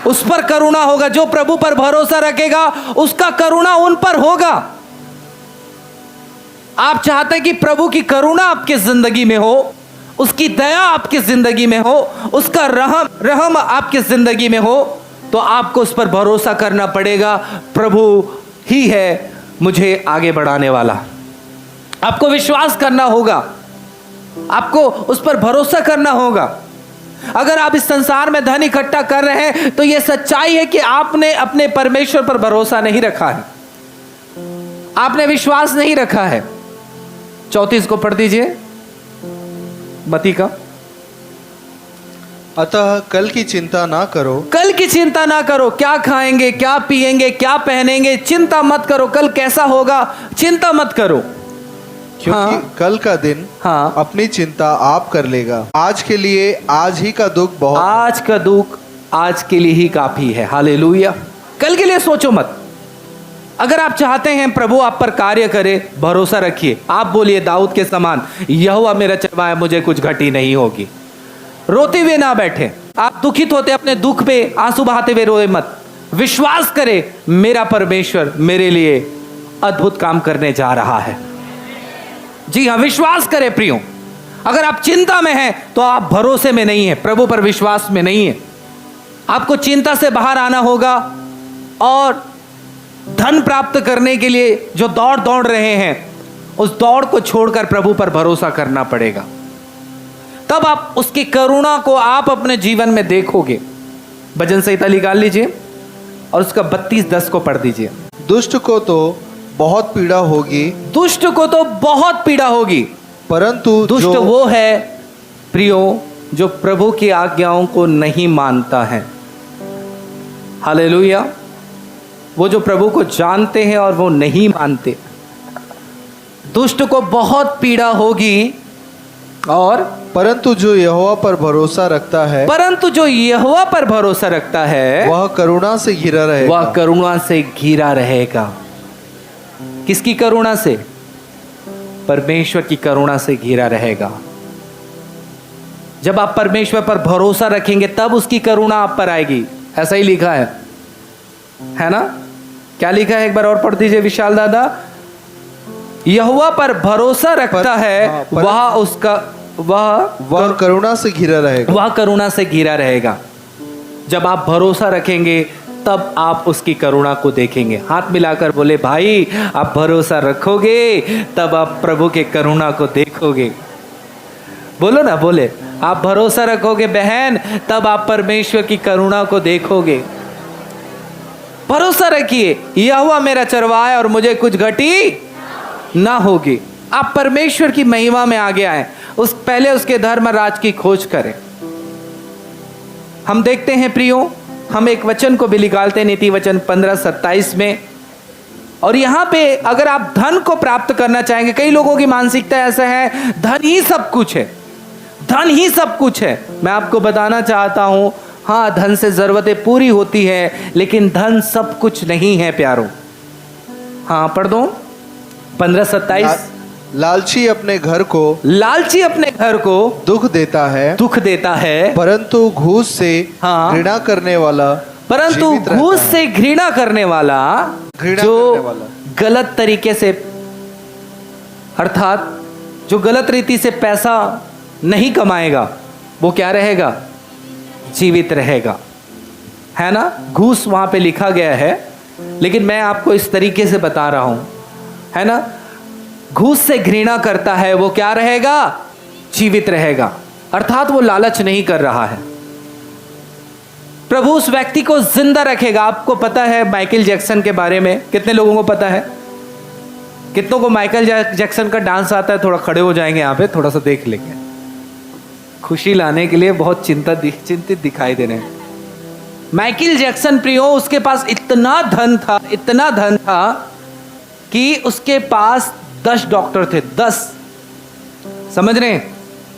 S1: उस पर करुणा होगा। जो प्रभु पर भरोसा रखेगा उसका करुणा उन पर होगा। आप चाहते हैं कि प्रभु की करुणा आपकी जिंदगी में हो, उसकी दया आपकी जिंदगी में हो, उसका रहम आपकी जिंदगी में हो, तो आपको उस पर भरोसा करना पड़ेगा। प्रभु ही है मुझे आगे बढ़ाने वाला। आपको विश्वास करना होगा, आपको उस पर भरोसा करना होगा। अगर आप इस संसार में धन इकट्ठा कर रहे हैं तो यह सच्चाई है कि आपने अपने परमेश्वर पर भरोसा नहीं रखा है, आपने विश्वास नहीं रखा है। 34 को पढ़ दीजिए, मती का।
S2: अतः कल की चिंता ना करो,
S1: कल की चिंता ना करो, क्या खाएंगे, क्या पिएंगे, क्या पहनेंगे, चिंता मत करो। कल कैसा होगा, चिंता मत करो,
S2: क्योंकि कल का दिन अपनी चिंता आप कर लेगा। आज के लिए आज ही का दुख बहुत,
S1: आज का दुख आज के लिए ही काफी है। हालेलुया। कल के लिए सोचो मत। अगर आप चाहते हैं प्रभु आप पर कार्य करे, भरोसा रखिए। आप बोलिए दाऊद के समान, यहोवा मेरा चरवाहा, मुझे कुछ घटी नहीं होगी। रोते हुए ना बैठे। आप दुखित होते अपने दुख पे आंसू बहाते हुए रोए मत। विश्वास करें मेरा परमेश्वर मेरे लिए अद्भुत काम करने जा रहा है। जी हाँ, विश्वास करें प्रियो। अगर आप चिंता में हैं तो आप भरोसे में नहीं है, प्रभु पर विश्वास में नहीं है। आपको चिंता से बाहर आना होगा और धन प्राप्त करने के लिए जो दौड़ रहे हैं उस दौड़ को छोड़कर प्रभु पर भरोसा करना पड़ेगा। तब आप उसकी करुणा को आप अपने जीवन में देखोगे। भजन संहिता निकाल लीजिए और उसका 32:10 को पढ़ दीजिए।
S2: दुष्ट को तो बहुत पीड़ा होगी,
S1: दुष्ट को तो बहुत पीड़ा होगी,
S2: परंतु
S1: दुष्ट वो है प्रियो जो प्रभु की आज्ञाओं को नहीं मानता है। हालेलुया। वो जो प्रभु को जानते हैं और वो नहीं मानते। दुष्ट को बहुत पीड़ा होगी, और
S2: परंतु जो यहोवा पर भरोसा रखता है,
S1: परंतु जो यहोवा पर भरोसा रखता है
S2: वह करुणा से घिरा रहेगा।
S1: वह करुणा से घिरा रहेगा। किसकी करुणा से? परमेश्वर की करुणा से घिरा रहेगा। जब आप परमेश्वर पर भरोसा रखेंगे तब उसकी करुणा आप पर आएगी। ऐसा ही लिखा है ना? क्या लिखा है एक बार और पढ़ दीजिए विशाल दादा। यहोवा पर भरोसा रखता है वह
S2: करुणा से घिरा रहेगा।
S1: वह करुणा से घिरा रहेगा। जब आप भरोसा रखेंगे तब आप उसकी करुणा को देखेंगे। हाथ मिलाकर बोले भाई आप भरोसा रखोगे तब आप प्रभु के करुणा को देखोगे। बोलो ना, बोले आप भरोसा रखोगे बहन तब आप परमेश्वर की करुणा को देखोगे। भरोसा रखिए यहोवा मेरा चरवाहा है और मुझे कुछ घटी ना होगी। आप परमेश्वर की महिमा में आगे आए, पहले उसके धर्म राज की खोज करें। हम देखते हैं प्रियो, हम एक वचन को भी निकालते हैं, नीति वचन 15:27 में। और यहां पे अगर आप धन को प्राप्त करना चाहेंगे, कई लोगों की मानसिकता ऐसा है धन ही सब कुछ है, धन ही सब कुछ है। मैं आपको बताना चाहता हूं, हाँ धन से जरूरतें पूरी होती है, लेकिन धन सब कुछ नहीं है प्यारों। हाँ पढ़ दो 15:27।
S2: लालची अपने घर को
S1: लालची अपने घर को
S2: दुख देता है,
S1: दुख देता है,
S2: परंतु घूस से
S1: हाँ।
S2: घृणा करने वाला
S1: परंतु
S2: जीवित रहता
S1: घूस
S2: है।
S1: से घृणा करने वाला
S2: घृणा
S1: जो
S2: करने वाला।
S1: गलत तरीके से, अर्थात जो गलत रीति से पैसा नहीं कमाएगा, वो क्या रहेगा? जीवित रहेगा, है ना? घूस वहां पे लिखा गया है, लेकिन मैं आपको इस तरीके से बता रहा हूं, है ना? घूस से घृणा करता है वो क्या रहेगा? जीवित रहेगा, अर्थात वो लालच नहीं कर रहा है। प्रभु उस व्यक्ति को जिंदा रखेगा। आपको पता है माइकल जैक्सन के बारे में? कितने लोगों को पता है? कितनों को माइकल जैक्सन का डांस आता है? थोड़ा खड़े हो जाएंगे यहाँ पे, थोड़ा सा देख लेंगे। खुशी लाने के लिए बहुत चिंतित दिखाई दे रहे हैं। माइकल जैक्सन प्रियो, उसके पास इतना धन था, इतना धन था कि उसके पास 10 डॉक्टर थे, 10। समझ रहे हैं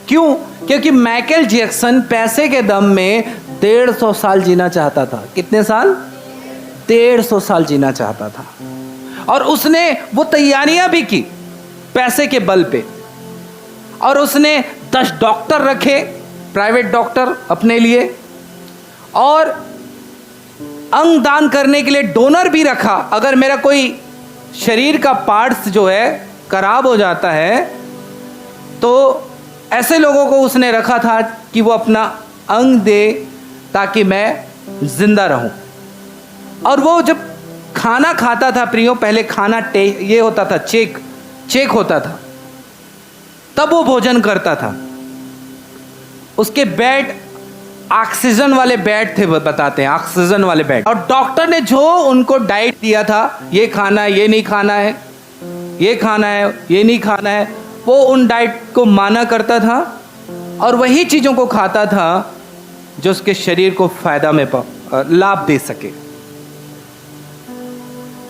S1: क्यों? क्योंकि माइकल जैक्सन पैसे के दम में 150 साल जीना चाहता था। कितने साल? 150 साल जीना चाहता था, और उसने वो तैयारियां भी की पैसे के बल पे, और उसने 10 डॉक्टर रखे, प्राइवेट डॉक्टर अपने लिए, और अंग दान करने के लिए डोनर भी रखा। अगर मेरा कोई शरीर का पार्ट्स जो है खराब हो जाता है, तो ऐसे लोगों को उसने रखा था कि वो अपना अंग दे ताकि मैं जिंदा रहूं। और वो जब खाना खाता था प्रियो, पहले खाना ये होता था, चेक होता था, तब वो भोजन करता था। उसके बेड ऑक्सीजन वाले बेड थे, बताते हैं ऑक्सीजन वाले बेड। और डॉक्टर ने जो उनको डाइट दिया था, ये खाना है, ये नहीं खाना है, ये खाना है, ये नहीं खाना है, वो उन डाइट को माना करता था, और वही चीजों को खाता था जो उसके शरीर को फायदा में लाभ दे सके।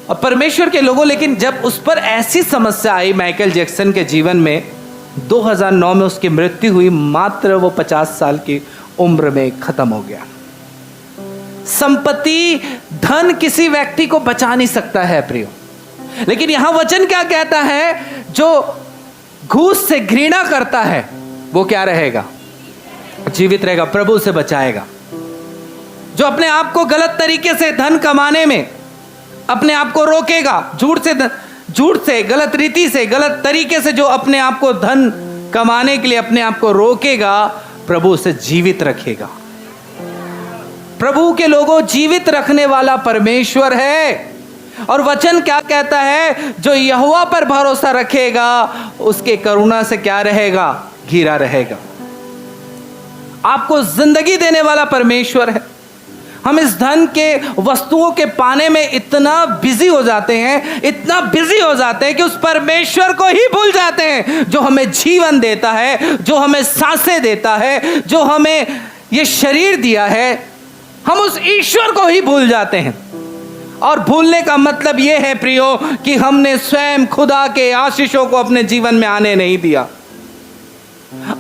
S1: और परमेश्वर के लोगों, लेकिन जब उस पर ऐसी समस्या आई माइकल जैक्सन के जीवन में, 2009 में उसकी मृत्यु हुई, मात्र वो 50 साल की उम्र में खत्म हो गया। संपत्ति, धन किसी व्यक्ति को बचा नहीं सकता है प्रियो, लेकिन यहां वचन क्या कहता है? जो घूस से घृणा करता है वो क्या रहेगा? जीवित रहेगा, प्रभु उसे बचाएगा। जो अपने आप को गलत तरीके से धन कमाने में अपने आप को रोकेगा, झूठ से, गलत रीति से, गलत तरीके से जो अपने आप को धन कमाने के लिए अपने आप को रोकेगा, प्रभु उसे जीवित रखेगा। प्रभु के लोगों, जीवित रखने वाला परमेश्वर है। और वचन क्या कहता है? जो यहोवा पर भरोसा रखेगा उसके करुणा से क्या रहेगा? घिरा रहेगा। आपको जिंदगी देने वाला परमेश्वर है। हम इस धन के, वस्तुओं के पाने में इतना बिजी हो जाते हैं, इतना बिजी हो जाते हैं कि उस परमेश्वर को ही भूल जाते हैं जो हमें जीवन देता है, जो हमें सांसें देता है, जो हमें ये शरीर दिया है। हम उस ईश्वर को ही भूल जाते हैं। और भूलने का मतलब यह है प्रियो कि हमने स्वयं खुदा के आशीषों को अपने जीवन में आने नहीं दिया,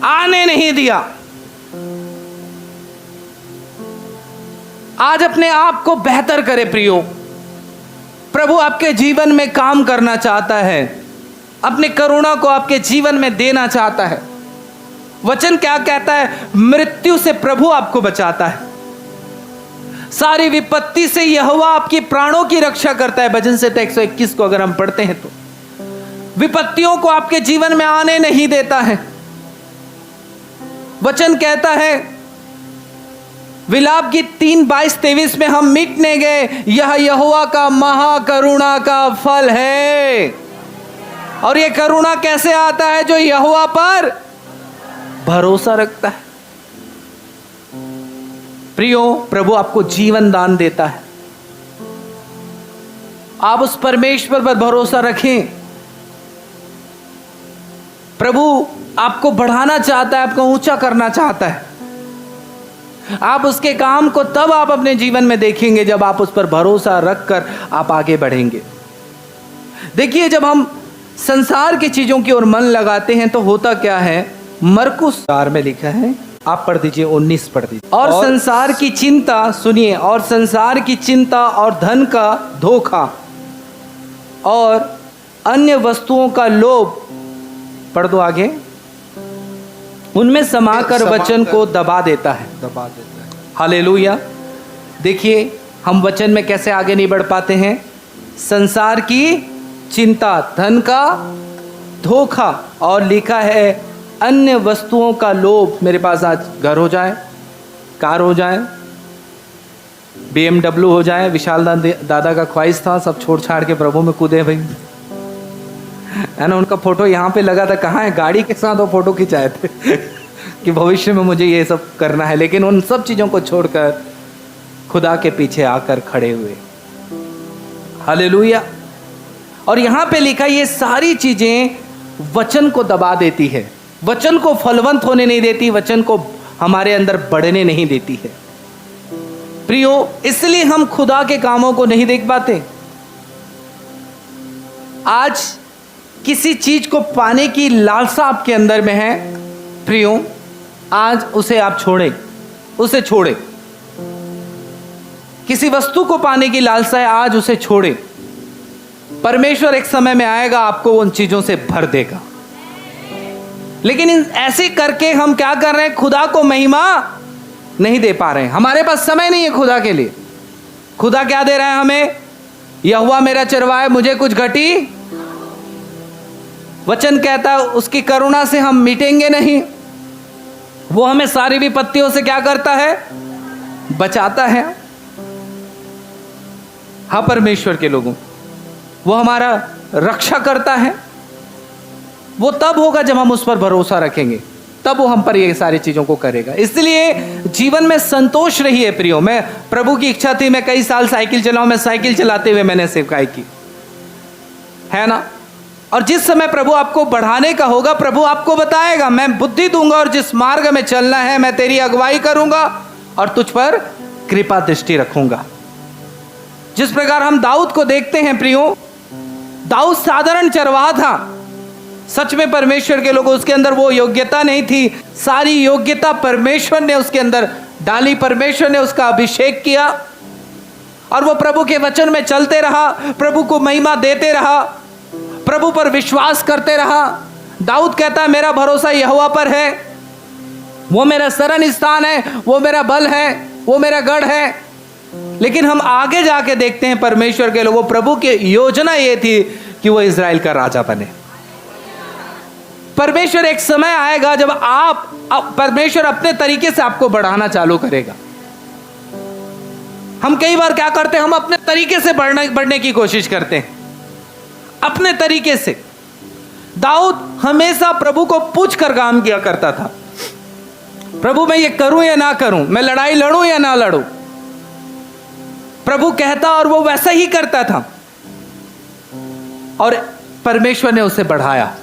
S1: आने नहीं दिया। आज अपने आप को बेहतर करे प्रियो। प्रभु आपके जीवन में काम करना चाहता है, अपने करुणा को आपके जीवन में देना चाहता है। वचन क्या कहता है? मृत्यु से प्रभु आपको बचाता है, सारी विपत्ति से यहोवा आपकी प्राणों की रक्षा करता है। भजन से 121 को अगर हम पढ़ते हैं तो विपत्तियों को आपके जीवन में आने नहीं देता है। वचन कहता है विलाप गीत 3:22-23 में, हम मिटने गए, यह यहोवा का महाकरुणा का फल है। और यह करुणा कैसे आता है? जो यहोवा पर भरोसा रखता है। प्रियो, प्रभु आपको जीवन दान देता है। आप उस परमेश्वर पर भरोसा रखें। प्रभु आपको बढ़ाना चाहता है, आपको ऊंचा करना चाहता है। आप उसके काम को तब आप अपने जीवन में देखेंगे जब आप उस पर भरोसा रखकर आप आगे बढ़ेंगे। देखिए, जब हम संसार की चीजों की ओर मन लगाते हैं तो होता क्या है? मरकुस 4 में लिखा है, आप पढ़ दीजिए, 19 पढ़ दीजिए। और संसार की चिंता, सुनिए, और संसार की चिंता और धन का धोखा और अन्य वस्तुओं का लोभ, पढ़ दो आगे, उनमें समाकर वचन को दबा देता है। हालेलुया। देखिए हम वचन में कैसे आगे नहीं बढ़ पाते हैं। संसार की चिंता, धन का धोखा, और लिखा है अन्य वस्तुओं का लोभ। मेरे पास आज घर हो जाए, कार हो जाए, BMW हो जाए, विशाल दादा का ख्वाहिश था, सब छोड़ छाड़ के प्रभु में कूदे भाई, है ना। उनका फोटो यहाँ पे लगा था, कहाँ है, गाड़ी के साथ वो फोटो खिंचाए थे कि भविष्य में मुझे ये सब करना है। लेकिन उन सब चीज़ों को छोड़कर खुदा के पीछे आकर खड़े हुए। हालेलुया। और यहाँ पे लिखा, ये सारी चीज़ें वचन को दबा देती है, वचन को फलवंत होने नहीं देती, वचन को हमारे अंदर बढ़ने नहीं देती है। प्रियो, इसलिए हम खुदा के कामों को नहीं देख पाते। आज किसी चीज को पाने की लालसा आपके अंदर में है प्रियो, आज उसे आप छोड़े, उसे छोड़े। किसी वस्तु को पाने की लालसा है, आज उसे छोड़े। परमेश्वर एक समय में आएगा, आपको उन चीजों से भर देगा। लेकिन ऐसे करके हम क्या कर रहे हैं, खुदा को महिमा नहीं दे पा रहे हैं। हमारे पास समय नहीं है खुदा के लिए। खुदा क्या दे रहा है हमें, यहोवा मेरा चरवाहा, मुझे कुछ घटी। वचन कहता है उसकी करुणा से हम मिटेंगे नहीं। वो हमें सारी विपत्तियों से क्या करता है, बचाता है। हाँ परमेश्वर के लोगों, वो हमारा रक्षा करता है। वो तब होगा जब हम उस पर भरोसा रखेंगे, तब वो हम पर ये सारी चीजों को करेगा। इसलिए जीवन में संतोष रहिए प्रियो। मैं प्रभु की इच्छा थी, मैं कई साल साइकिल चलाऊं, मैं साइकिल चलाते हुए मैंने सेवकाई की, है ना। और जिस समय प्रभु आपको बढ़ाने का होगा, प्रभु आपको बताएगा, मैं बुद्धि दूंगा और जिस मार्ग में चलना है मैं तेरी अगुवाई करूंगा और तुझ पर कृपा दृष्टि रखूंगा। जिस प्रकार हम दाऊद को देखते हैं प्रियो, दाऊद साधारण चरवाहा था। सच में परमेश्वर के लोगों, उसके अंदर वो योग्यता नहीं थी, सारी योग्यता परमेश्वर ने उसके अंदर डाली। परमेश्वर ने उसका अभिषेक किया और वो प्रभु के वचन में चलते रहा, प्रभु को महिमा देते रहा, प्रभु पर विश्वास करते रहा। दाऊद कहता है मेरा भरोसा यहोवा पर है, वो मेरा शरण स्थान है, वो मेरा बल है, वो मेरा गढ़ है। लेकिन हम आगे जाके देखते हैं परमेश्वर के लोगों, प्रभु की योजना ये थी कि वो इजराइल का राजा बने। परमेश्वर एक समय आएगा जब परमेश्वर अपने तरीके से आपको बढ़ाना चालू करेगा। हम कई बार क्या करते हैं, हम अपने तरीके से बढ़ने की कोशिश करते हैं, अपने तरीके से। दाऊद हमेशा प्रभु को पूछ कर काम किया करता था, प्रभु मैं ये करूं या ना करूं, मैं लड़ाई लड़ूं या ना लड़ूं। प्रभु कहता और वो वैसा ही करता था और परमेश्वर ने उसे बढ़ाया।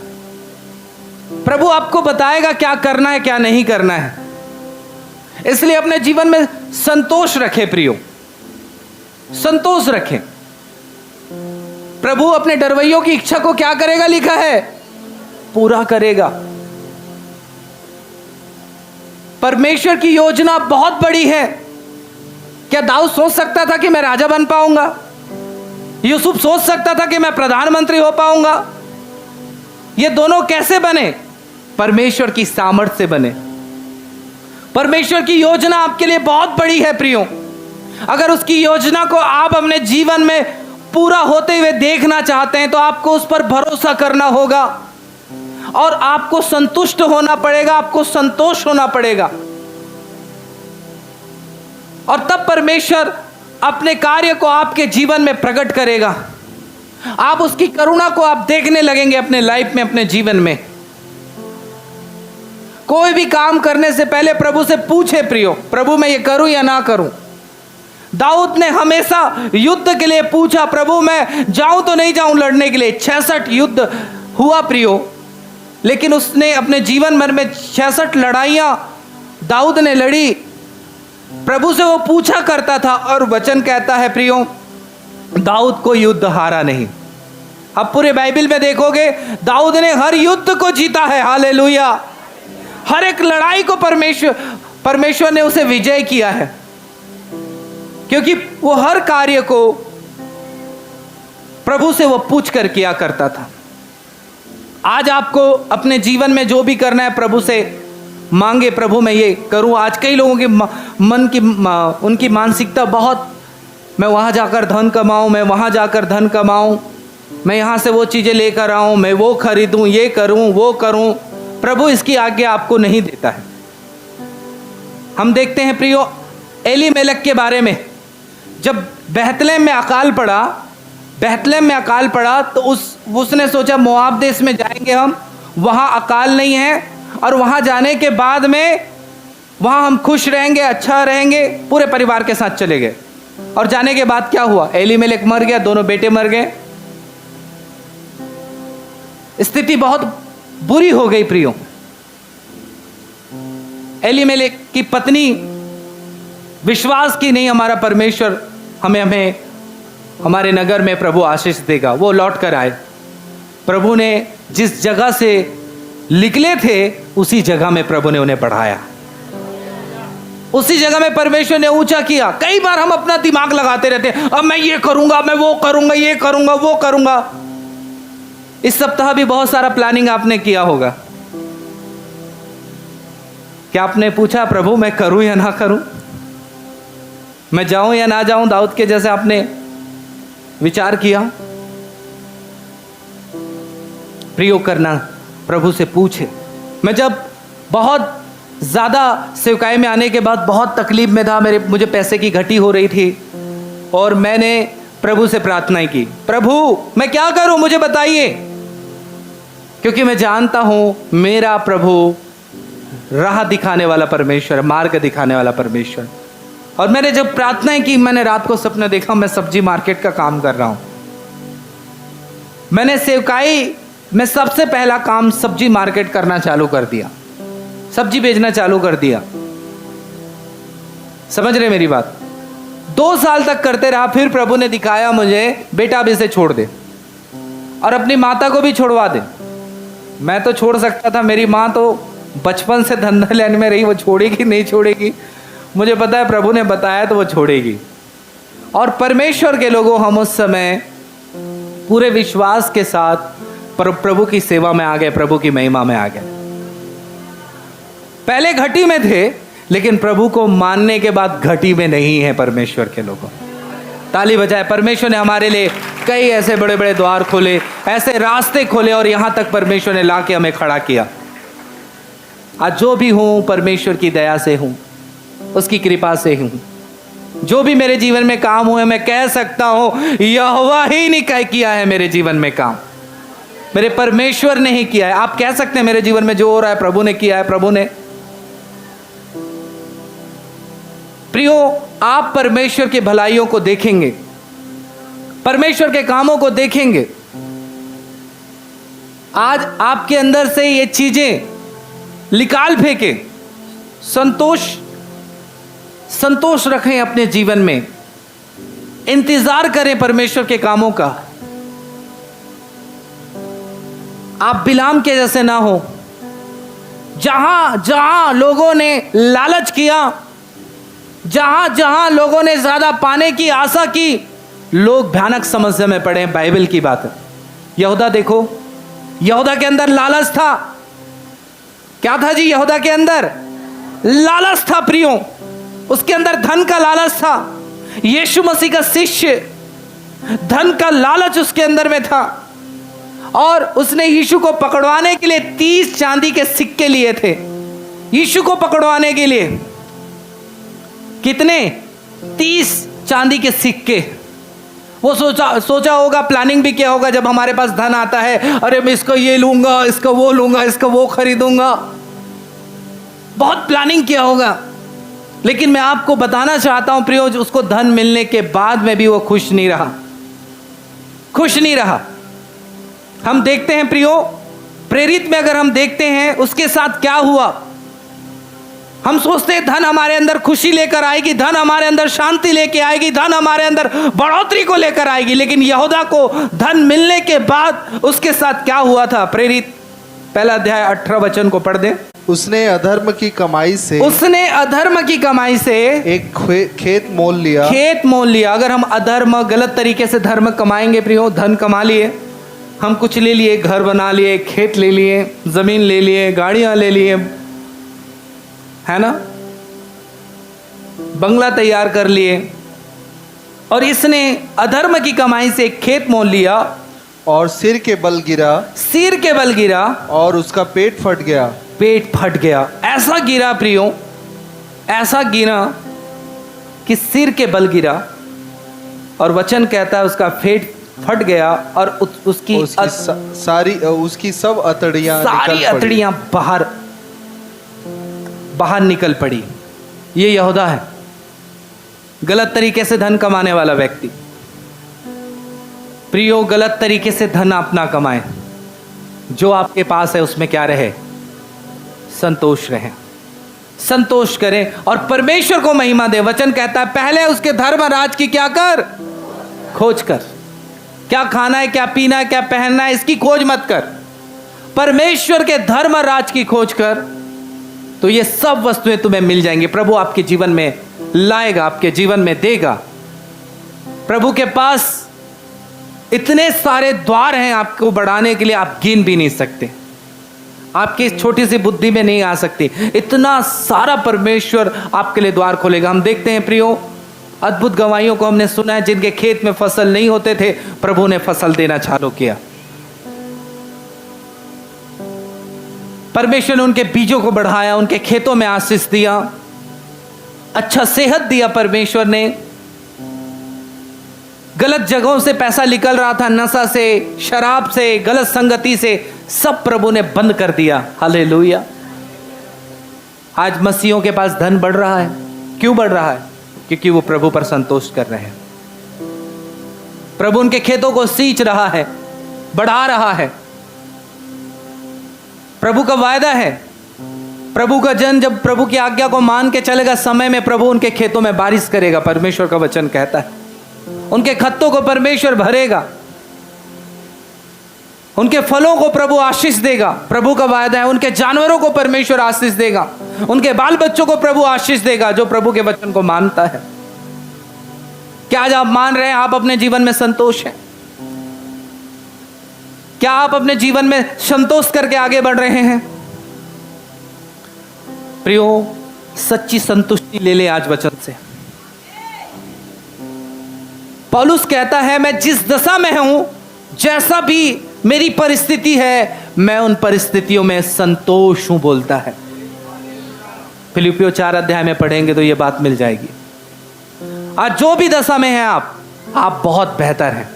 S1: प्रभु आपको बताएगा क्या करना है क्या नहीं करना है। इसलिए अपने जीवन में संतोष रखें प्रियो, संतोष रखें। प्रभु अपने डरवैयों की इच्छा को क्या करेगा, लिखा है पूरा करेगा। परमेश्वर की योजना बहुत बड़ी है। क्या दाऊद सोच सकता था कि मैं राजा बन पाऊंगा? यूसुफ सोच सकता था कि मैं प्रधानमंत्री हो पाऊंगा? ये दोनों कैसे बने? परमेश्वर की सामर्थ्य से बने। परमेश्वर की योजना आपके लिए बहुत बड़ी है प्रियो। अगर उसकी योजना को आप अपने जीवन में पूरा होते हुए देखना चाहते हैं तो आपको उस पर भरोसा करना होगा और आपको संतुष्ट होना पड़ेगा, आपको संतोष होना पड़ेगा। और तब परमेश्वर अपने कार्य को आपके जीवन में प्रकट करेगा। आप उसकी करुणा को आप देखने लगेंगे अपने लाइफ में, अपने जीवन में। कोई भी काम करने से पहले प्रभु से पूछे प्रियो, प्रभु मैं ये करूं या ना करूं। दाऊद ने हमेशा युद्ध के लिए पूछा, प्रभु मैं जाऊं तो नहीं जाऊं लड़ने के लिए। 66 युद्ध हुआ प्रियो, लेकिन उसने अपने जीवन भर में 66 लड़ाइयां दाऊद ने लड़ी। प्रभु से वो पूछा करता था और वचन कहता है प्रियो, दाऊद को युद्ध हारा नहीं। अब पूरे बाइबल में देखोगे दाऊद ने हर युद्ध को जीता है। हालेलुया। हर एक लड़ाई को परमेश्वर ने उसे विजय किया है, क्योंकि वो हर कार्य को प्रभु से वो पूछ कर किया करता था। आज आपको अपने जीवन में जो भी करना है प्रभु से मांगे, प्रभु मैं ये करूं। आज कई लोगों के मन की उनकी मानसिकता बहुत, मैं वहाँ जाकर धन कमाऊं, मैं वहाँ जाकर धन कमाऊं, मैं यहाँ से वो चीज़ें लेकर आऊं, मैं वो खरीदूं, ये करूं, वो करूं। प्रभु इसकी आज्ञा आपको नहीं देता है। हम देखते हैं प्रियो एलीमेलेक के बारे में, जब बेथलेहम में अकाल पड़ा तो उसने सोचा मोआब देश में जाएंगे हम, वहाँ अकाल नहीं है और वहाँ जाने के बाद में वहाँ हम खुश रहेंगे, अच्छा रहेंगे, पूरे परिवार के साथ चले गए। और जाने के बाद क्या हुआ? एलीमेलेक मर गया, दोनों बेटे मर गए, स्थिति बहुत बुरी हो गई प्रियो। एलीमेलेक की पत्नी विश्वास की नहीं, हमारा परमेश्वर हमें हमारे नगर में प्रभु आशीष देगा। वो लौट कर आए। प्रभु ने जिस जगह से निकले थे उसी जगह में प्रभु ने उन्हें बढ़ाया, उसी जगह में परमेश्वर ने ऊंचा किया। कई बार हम अपना दिमाग लगाते रहते हैं, अब मैं ये करूंगा, मैं वो करूंगा, ये करूंगा, वो करूंगा। इस सप्ताह भी बहुत सारा प्लानिंग आपने किया होगा। क्या आपने पूछा प्रभु मैं करूं या ना करूं, मैं जाऊं या ना जाऊं? दाऊद के जैसे आपने विचार किया? प्रियो करना, प्रभु से पूछे। मैं जब बहुत ज़्यादा सेवकाई में आने के बाद बहुत तकलीफ में था, मुझे पैसे की घटी हो रही थी और मैंने प्रभु से प्रार्थना की, प्रभु मैं क्या करूं, मुझे बताइए, क्योंकि मैं जानता हूं मेरा प्रभु राह दिखाने वाला परमेश्वर, मार्ग दिखाने वाला परमेश्वर। और मैंने जब प्रार्थना की, मैंने रात को सपना देखा मैं सब्जी मार्केट का काम कर रहा हूं। मैंने सेवकाई में सबसे पहला काम सब्जी मार्केट करना चालू कर दिया, सब्जी बेचना चालू कर दिया। समझ रहे मेरी बात? 2 साल तक करते रहा, फिर प्रभु ने दिखाया मुझे, बेटा अब इसे छोड़ दे और अपनी माता को भी छोड़वा दे। मैं तो छोड़ सकता था, मेरी माँ तो बचपन से धंधा लेने में रही, वो छोड़ेगी नहीं छोड़ेगी, मुझे पता है प्रभु ने बताया तो वो छोड़ेगी। और परमेश्वर के लोगों, हम उस समय पूरे विश्वास के साथ प्रभु की सेवा में आ गए, प्रभु की महिमा में आ गए। पहले घटी में थे, लेकिन प्रभु को मानने के बाद घटी में नहीं है परमेश्वर के लोगों। ताली बजाए। परमेश्वर ने हमारे लिए कई ऐसे बड़े बड़े द्वार खोले, ऐसे रास्ते खोले और यहां तक परमेश्वर ने लाके हमें खड़ा किया। आज जो भी हूं परमेश्वर की दया से हूं, उसकी कृपा से हूं। जो भी मेरे जीवन में काम हुए, मैं कह सकता हूं यहोवा ही ने किया है मेरे जीवन में काम, मेरे परमेश्वर ने ही किया है। आप कह सकते हैं मेरे जीवन में जो हो रहा है प्रभु ने किया है, प्रभु ने। प्रियो, आप परमेश्वर की भलाइयों को देखेंगे, परमेश्वर के कामों को देखेंगे। आज आपके अंदर से ये चीजें निकाल फेंके, संतोष रखें अपने जीवन में, इंतजार करें परमेश्वर के कामों का। आप बिलाम के जैसे ना हो, जहां जहां लोगों ने लालच किया, जहां जहां लोगों ने ज्यादा पाने की आशा की, लोग भयानक समस्या में पड़े। बाइबल की बात है। यहूदा देखो, यहूदा के अंदर लालच था। क्या था जी? यहूदा के अंदर लालच था प्रियो, उसके अंदर धन का लालच था। यीशु मसीह का शिष्य, धन का लालच उसके अंदर में था और उसने यीशु को पकड़वाने के लिए 30 चांदी के सिक्के लिए थे। यीशु को पकड़वाने के लिए कितने? 30 चांदी के सिक्के। वो सोचा होगा, प्लानिंग भी किया होगा, जब हमारे पास धन आता है, अरे मैं इसको ये लूंगा, इसको वो लूंगा, इसको वो खरीदूंगा, बहुत प्लानिंग किया होगा। लेकिन मैं आपको बताना चाहता हूं प्रियो, उसको धन मिलने के बाद में भी वो खुश नहीं रहा, खुश नहीं रहा। हम देखते हैं प्रियो, प्रेरित में अगर हम देखते हैं उसके साथ क्या हुआ। हम सोचते हैं धन हमारे अंदर खुशी लेकर आएगी, धन हमारे अंदर शांति लेके आएगी, धन हमारे अंदर बढ़ोतरी को लेकर आएगी। लेकिन यहूदा को धन मिलने के बाद उसके साथ क्या हुआ था? प्रेरित 1 अध्याय 18 वचन को पढ़ दे।
S2: उसने अधर्म की कमाई से एक खेत मोल लिया।
S1: खेत मोल लिया। अगर हम अधर्म, गलत तरीके से धर्म कमाएंगे प्रियो, धन कमा लिए, हम कुछ ले लिए, घर बना लिए, खेत ले लिए, जमीन ले लिए, गाड़ियां ले लिए, है ना, बंगला तैयार कर लिए, और इसने अधर्म की कमाई से एक खेत मोल लिया
S2: और सिर के बल गिरा और उसका पेट फट गया।
S1: ऐसा गिरा प्रियो, ऐसा गिरा कि सिर के बल गिरा, और वचन कहता है उसका पेट फट गया और उसकी
S2: सब अतड़ियां
S1: बाहर निकल पड़ी। ये यहूदा है, गलत तरीके से धन कमाने वाला व्यक्ति। प्रियो, गलत तरीके से धन आप ना कमाएं। जो आपके पास है उसमें क्या रहे? संतोष रहे, संतोष करें और परमेश्वर को महिमा दे। वचन कहता है पहले उसके धर्म राज की क्या कर? खोज कर। क्या खाना है, क्या पीना है, क्या पहनना है, इसकी खोज मत कर। परमेश्वर के धर्म राज की खोज कर, तो ये सब वस्तुएं तुम्हें मिल जाएंगी। प्रभु आपके जीवन में लाएगा, आपके जीवन में देगा। प्रभु के पास इतने सारे द्वार हैं आपको बढ़ाने के लिए, आप गिन भी नहीं सकते, आपकी छोटी सी बुद्धि में नहीं आ सकती। इतना सारा परमेश्वर आपके लिए द्वार खोलेगा। हम देखते हैं प्रियो, अद्भुत गवाहियों को हमने सुना है, जिनके खेत में फसल नहीं होते थे, प्रभु ने फसल देना चालू किया। परमेश्वर ने उनके बीजों को बढ़ाया, उनके खेतों में आशीष दिया, अच्छा सेहत दिया। परमेश्वर ने गलत जगहों से पैसा निकल रहा था, नशा से, शराब से, गलत संगति से, सब प्रभु ने बंद कर दिया। हालेलुया। आज मसीहों के पास धन बढ़ रहा है। क्यों बढ़ रहा है? क्योंकि वो प्रभु पर संतोष कर रहे हैं। प्रभु उनके खेतों को सींच रहा है, बढ़ा रहा है। प्रभु का वायदा है, प्रभु का जन जब प्रभु की आज्ञा को मान के चलेगा, समय में प्रभु उनके खेतों में बारिश करेगा। परमेश्वर का वचन कहता है उनके खत्तों को परमेश्वर भरेगा, उनके फलों को प्रभु आशीष देगा। प्रभु का वायदा है, उनके जानवरों को परमेश्वर आशीष देगा, उनके बाल बच्चों को प्रभु आशीष देगा, जो प्रभु के वचन को मानता है। क्या आज आप मान रहे हैं? आप अपने जीवन में संतोष है? क्या आप अपने जीवन में संतोष करके आगे बढ़ रहे हैं? प्रियो, सच्ची संतुष्टि ले ले आज वचन से। पौलुस कहता है मैं जिस दशा में हूं, जैसा भी मेरी परिस्थिति है, मैं उन परिस्थितियों में संतोष हूं, बोलता है। फिलिपियों 4 अध्याय में पढ़ेंगे तो यह बात मिल जाएगी। आज जो भी दशा में हैं आप बहुत बेहतर हैं,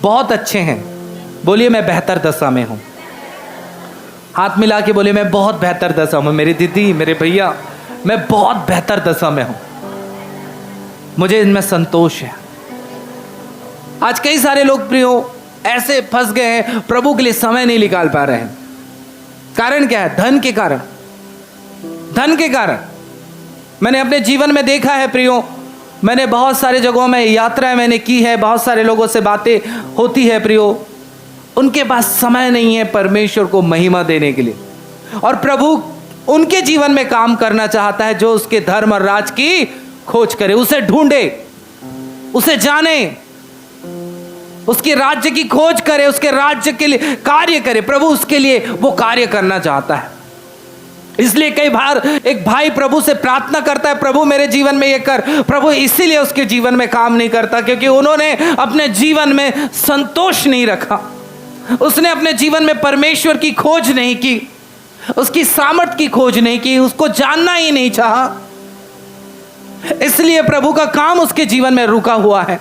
S1: बहुत अच्छे हैं। बोलिए मैं बेहतर दशा में हूं। हाथ मिला के बोलिए मैं बहुत बेहतर दशा में। मेरी दीदी, मेरे भैया, मैं बहुत बेहतर दशा में हूं, मुझे इनमें संतोष है। आज कई सारे लोग प्रियो ऐसे फंस गए हैं, प्रभु के लिए समय नहीं निकाल पा रहे हैं। कारण क्या है? धन के कारण। धन के कारण मैंने अपने जीवन में देखा है प्रियो, मैंने बहुत सारे जगहों में यात्राएं मैंने की है, बहुत सारे लोगों से बातें होती है प्रियो, उनके पास समय नहीं है परमेश्वर को महिमा देने के लिए। और प्रभु उनके जीवन में काम करना चाहता है जो उसके धर्म और राज की खोज करे, उसे ढूंढे, उसे जाने, उसके राज्य की खोज करे, उसके राज्य के लिए कार्य करे। प्रभु उसके लिए वो कार्य करना चाहता है। इसलिए कई बार एक भाई प्रभु से प्रार्थना करता है, प्रभु मेरे जीवन में ये कर। प्रभु इसीलिए उसके जीवन में काम नहीं करता, क्योंकि उन्होंने अपने जीवन में संतोष नहीं रखा, उसने अपने जीवन में परमेश्वर की खोज नहीं की, उसकी सामर्थ की खोज नहीं की, उसको जानना ही नहीं चाहा। इसलिए प्रभु का काम उसके जीवन में रुका हुआ है।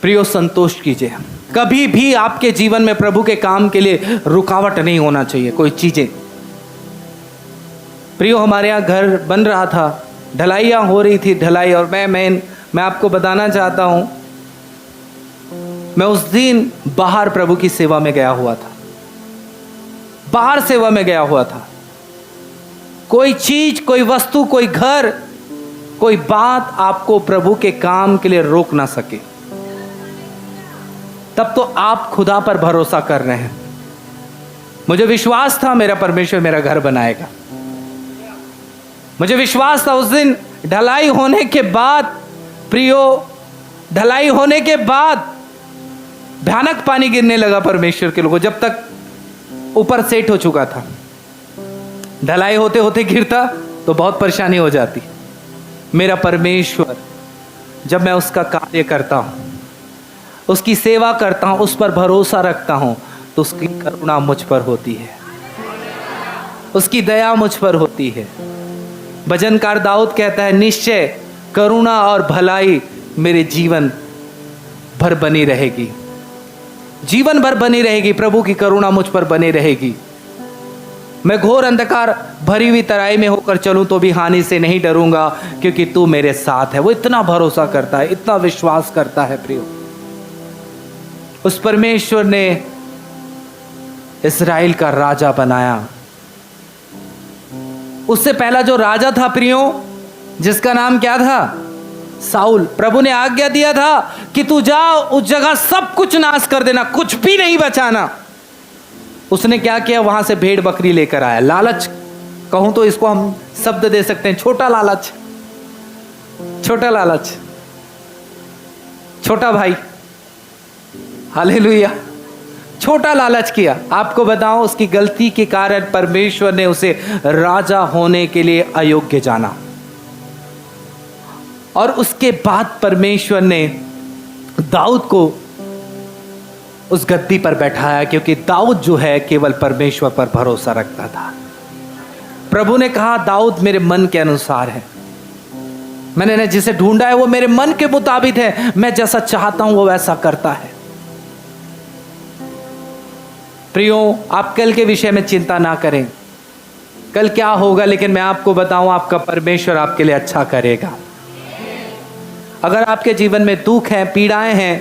S1: प्रियो, संतोष कीजिए। कभी भी आपके जीवन में प्रभु के काम के लिए रुकावट नहीं होना चाहिए कोई चीजें। प्रियो, हमारे यहाँ घर बन रहा था, ढलाइयाँ हो रही थी, ढलाई, और मैं आपको बताना चाहता हूँ, मैं उस दिन बाहर प्रभु की सेवा में गया हुआ था, बाहर सेवा में गया हुआ था। कोई चीज, कोई वस्तु, कोई घर, कोई बात आपको प्रभु के काम के लिए रोक ना सके। तब तो आप खुदा पर भरोसा कर रहे हैं। मुझे विश्वास था मेरा परमेश्वर मेरा घर बनाएगा। मुझे विश्वास था उस दिन ढलाई होने के बाद, प्रियो, ढलाई होने के बाद भयानक पानी गिरने लगा परमेश्वर के लोगों, जब तक ऊपर सेट हो चुका था। ढलाई होते होते गिरता तो बहुत परेशानी हो जाती। मेरा परमेश्वर, जब मैं उसका कार्य करता हूं, उसकी सेवा करता हूं, उस पर भरोसा रखता हूं, तो उसकी करुणा मुझ पर होती है, उसकी दया मुझ पर होती है। भजनकार दाऊद कहता है, निश्चय करुणा और भलाई मेरे जीवन भर बनी रहेगी, जीवन भर बनी रहेगी। प्रभु की करुणा मुझ पर बनी रहेगी। मैं घोर अंधकार भरी हुई तराई में होकर चलूं तो भी हानि से नहीं डरूंगा, क्योंकि तू मेरे साथ है। वो इतना भरोसा करता है, इतना विश्वास करता है। प्रियो, उस परमेश्वर ने इस्राएल का राजा बनाया। उससे पहला जो राजा था प्रियो, जिसका नाम क्या था? साउल। प्रभु ने आज्ञा दिया था कि तू जा उस जगह सब कुछ नाश कर देना, कुछ भी नहीं बचाना। उसने क्या किया? वहां से भेड़ बकरी लेकर आया। लालच कहूं तो इसको हम शब्द दे सकते हैं, छोटा लालच, छोटा लालच, छोटा भाई। हालेलुया। छोटा लालच किया। आपको बताऊं, उसकी गलती के कारण परमेश्वर ने उसे राजा होने के लिए अयोग्य जाना, और उसके बाद परमेश्वर ने दाऊद को उस गद्दी पर बैठाया, क्योंकि दाऊद जो है केवल परमेश्वर पर भरोसा रखता था। प्रभु ने कहा, दाऊद मेरे मन के अनुसार है, मैंने जिसे ढूंढा है वो मेरे मन के मुताबिक है, मैं जैसा चाहता हूं वो वैसा करता है। प्रियो, आप कल के विषय में चिंता ना करें, कल क्या होगा, लेकिन मैं आपको बताऊं, आपका परमेश्वर आपके लिए अच्छा करेगा। अगर आपके जीवन में दुख है, पीड़ाएं हैं,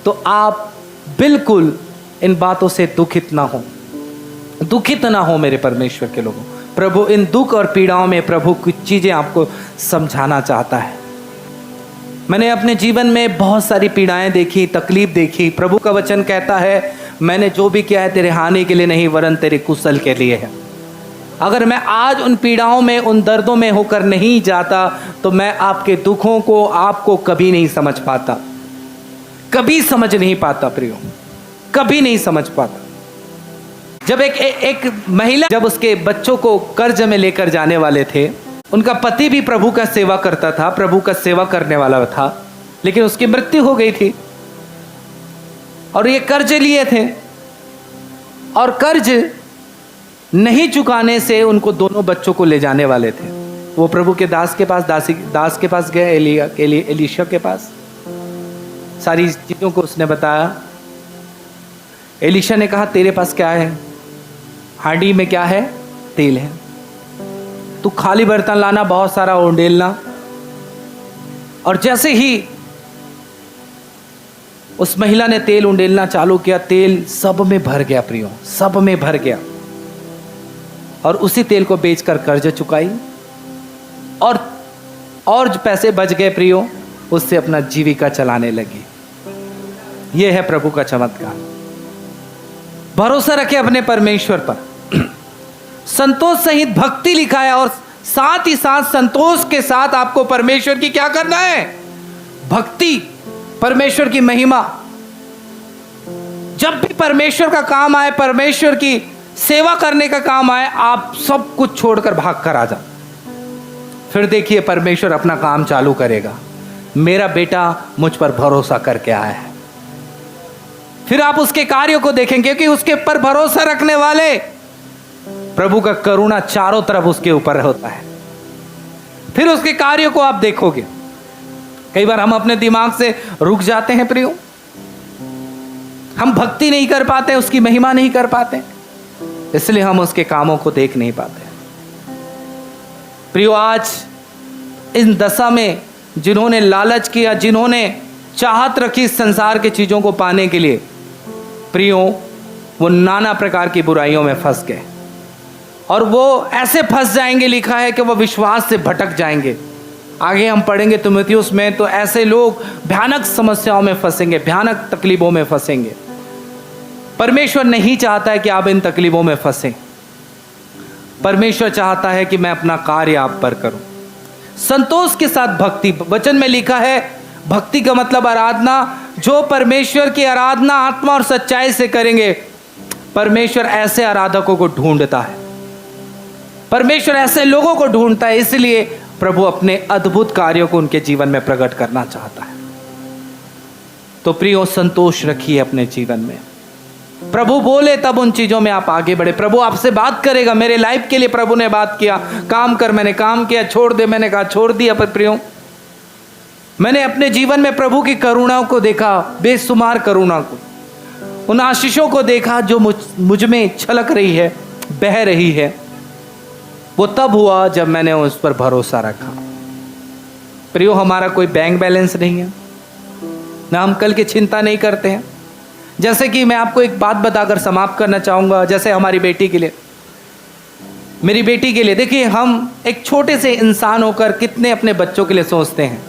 S1: तो आप बिल्कुल इन बातों से दुखित ना हो मेरे परमेश्वर के लोगों। प्रभु इन दुख और पीड़ाओं में प्रभु कुछ चीजें आपको समझाना चाहता है। मैंने अपने जीवन में बहुत सारी पीड़ाएं देखी, तकलीफ देखी। प्रभु का वचन कहता है, मैंने जो भी किया है तेरे हानि के लिए नहीं, वरन तेरे कुशल के लिए है। अगर मैं आज उन पीड़ाओं में, उन दर्दों में होकर नहीं जाता, तो मैं आपके दुखों को, आपको कभी नहीं समझ पाता, कभी समझ नहीं पाता प्रियो, कभी नहीं समझ पाता। जब एक महिला, जब उसके बच्चों को कर्ज में लेकर जाने वाले थे, उनका पति भी प्रभु का सेवा करता था, प्रभु का सेवा करने वाला था, लेकिन उसकी मृत्यु हो गई थी, और ये कर्ज लिए थे, और कर्ज नहीं चुकाने से उनको दोनों बच्चों को ले जाने वाले थे। वो प्रभु के दास के पास, दास के पास गए, एलीशा के पास। सारी चीजों को उसने बताया। एलीशा ने कहा, तेरे पास क्या है? हांडी में क्या है? तेल है। तू खाली बर्तन लाना, बहुत सारा उंडेलना। और जैसे ही उस महिला ने तेल उंडेलना चालू किया, तेल सब में भर गया प्रियो, सब में भर गया। और उसी तेल को बेचकर कर्ज चुकाई, और जो पैसे बच गए प्रियो, उससे अपना जीविका चलाने लगी। यह है प्रभु का चमत्कार। भरोसा रखे अपने परमेश्वर पर। संतोष सहित भक्ति लिखा है, और साथ ही साथ संतोष के साथ आपको परमेश्वर की क्या करना है? भक्ति, परमेश्वर की महिमा। जब भी परमेश्वर का काम आए, परमेश्वर की सेवा करने का काम आए, आप सब कुछ छोड़कर भाग कर आ जाओ। फिर देखिए परमेश्वर अपना काम चालू करेगा। मेरा बेटा मुझ पर भरोसा करके आया है। फिर आप उसके कार्यों को देखेंगे, क्योंकि उसके पर भरोसा रखने वाले, प्रभु का करुणा चारों तरफ उसके ऊपर होता है। फिर उसके कार्यों को आप देखोगे। कई बार हम अपने दिमाग से रुक जाते हैं प्रियो, हम भक्ति नहीं कर पाते, उसकी महिमा नहीं कर पाते, इसलिए हम उसके कामों को देख नहीं पाते। प्रियो, आज इन दशा में जिन्होंने लालच किया, जिन्होंने चाहत रखी संसार के चीजों को पाने के लिए, प्रियो, वो नाना प्रकार की बुराइयों में फंस गए, और वो ऐसे फंस जाएंगे, लिखा है कि वो विश्वास से भटक जाएंगे। आगे हम पढ़ेंगे तीमुथियुस में, तो ऐसे लोग भयानक समस्याओं में फंसेंगे, भयानक तकलीफों में फंसेंगे। परमेश्वर नहीं चाहता है कि आप इन तकलीफों में फंसे। परमेश्वर चाहता है कि मैं अपना कार्य आप पर करूं। संतोष के साथ भक्ति, वचन में लिखा है भक्ति का मतलब आराधना। जो परमेश्वर की आराधना आत्मा और सच्चाई से करेंगे, परमेश्वर ऐसे आराधकों को ढूंढता है, परमेश्वर ऐसे लोगों को ढूंढता है। इसलिए प्रभु अपने अद्भुत कार्यों को उनके जीवन में प्रकट करना चाहता है। तो प्रियो, संतोष रखिए अपने जीवन में। प्रभु बोले तब उन चीजों में आप आगे बढ़े। प्रभु आपसे बात करेगा। मेरे लाइफ के लिए प्रभु ने बात किया, काम कर, मैंने काम किया, छोड़ दे, मैंने कहा छोड़ दिया। पर प्रियो, मैंने अपने जीवन में प्रभु की करुणाओं को देखा, बेशुमार करुणा को, उन आशीषों को देखा जो मुझ में छलक रही है, बह रही है। वो तब हुआ जब मैंने उस पर भरोसा रखा। प्रियो, हमारा कोई बैंक बैलेंस नहीं है, ना हम कल की चिंता नहीं करते हैं। जैसे कि मैं आपको एक बात बताकर समाप्त करना चाहूँगा। जैसे हमारी बेटी के लिए, मेरी बेटी के लिए, देखिए हम एक छोटे से इंसान होकर कितने अपने बच्चों के लिए सोचते हैं।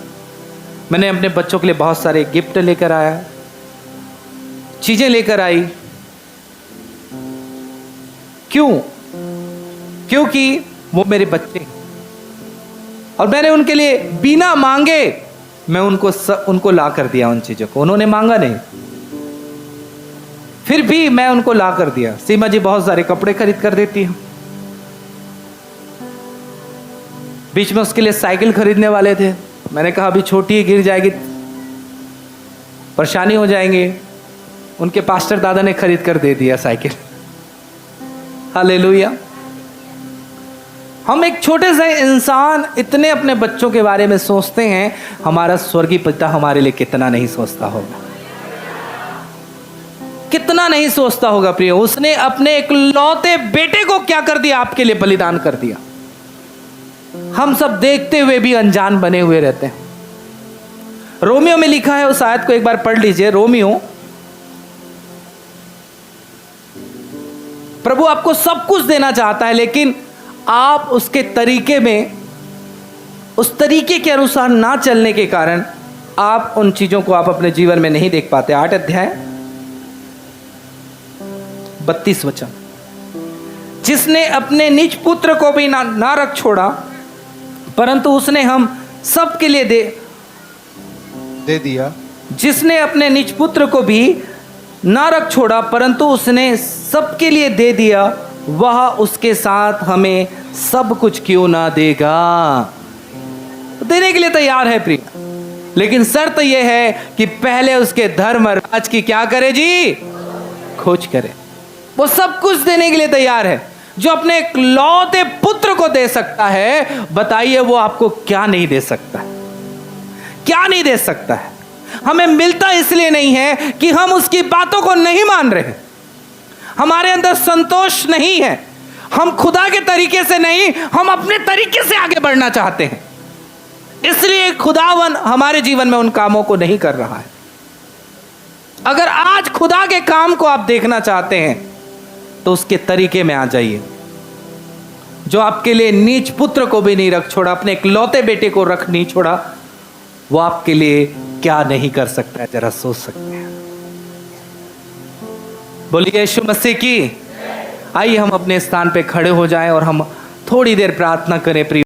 S1: मैंने अपने बच्चों के लिए बहुत सारे गिफ्ट लेकर आया, चीज़ें लेकर आई। क्यों? क्योंकि वो मेरे बच्चे हैं और मैंने उनके लिए बिना मांगे मैं उनको ला कर दिया उन चीज़ों को। उन्होंने मांगा नहीं, फिर भी मैं उनको ला कर दिया। सीमा जी बहुत सारे कपड़े खरीद कर देती हैं। बीच में उसके लिए साइकिल खरीदने वाले थे, मैंने कहा अभी छोटी है, गिर जाएगी, परेशानी हो जाएंगे। उनके पास्टर दादा ने खरीद कर दे दिया साइकिल। हालेलुया। हम एक छोटे से इंसान इतने अपने बच्चों के बारे में सोचते हैं, हमारा स्वर्गीय पिता हमारे लिए कितना नहीं सोचता होगा, कितना नहीं सोचता होगा। प्रियो, उसने अपने इकलौते बेटे को क्या कर दिया, आपके लिए बलिदान कर दिया। हम सब देखते हुए भी अनजान बने हुए रहते हैं। रोमियो में लिखा है, उस आयत को एक बार पढ़ लीजिए। रोमियो, प्रभु आपको सब कुछ देना चाहता है, लेकिन आप उसके तरीके में, उस तरीके के अनुसार ना चलने के कारण आप उन चीजों को आप अपने जीवन में नहीं देख पाते। 8 अध्याय 32 वचन। जिसने अपने निज पुत्र को भी ना रख छोड़ा, परंतु उसने हम सबके लिए दे दिया। जिसने अपने निज पुत्र को भी ना रख छोड़ा, परंतु उसने सबके लिए दे दिया, वह उसके साथ हमें सब कुछ क्यों ना देगा। देने के लिए तैयार है प्रिय, लेकिन शर्त यह है कि पहले उसके धर्म राज की क्या करे जी, खोज करे। वो सब कुछ देने के लिए तैयार है। जो अपने इकलौते पुत्र को दे सकता है, बताइए वो आपको क्या नहीं दे सकता है, क्या नहीं दे सकता है। हमें मिलता इसलिए नहीं है कि हम उसकी बातों को नहीं मान रहे, हमारे अंदर संतोष नहीं है, हम खुदा के तरीके से नहीं, हम अपने तरीके से आगे बढ़ना चाहते हैं। इसलिए खुदावन हमारे जीवन में उन कामों को नहीं कर रहा है। अगर आज खुदा के काम को आप देखना चाहते हैं तो उसके तरीके में आ जाइए। जो आपके लिए नीच पुत्र को भी नहीं रख छोड़ा, अपने इकलौते बेटे को रख नहीं छोड़ा, वो आपके लिए क्या नहीं कर सकता है, जरा सोच सकते हैं। बोलिए यीशु मसीह की। आइए हम अपने स्थान पे खड़े हो जाएं और हम थोड़ी देर प्रार्थना करें प्रिय।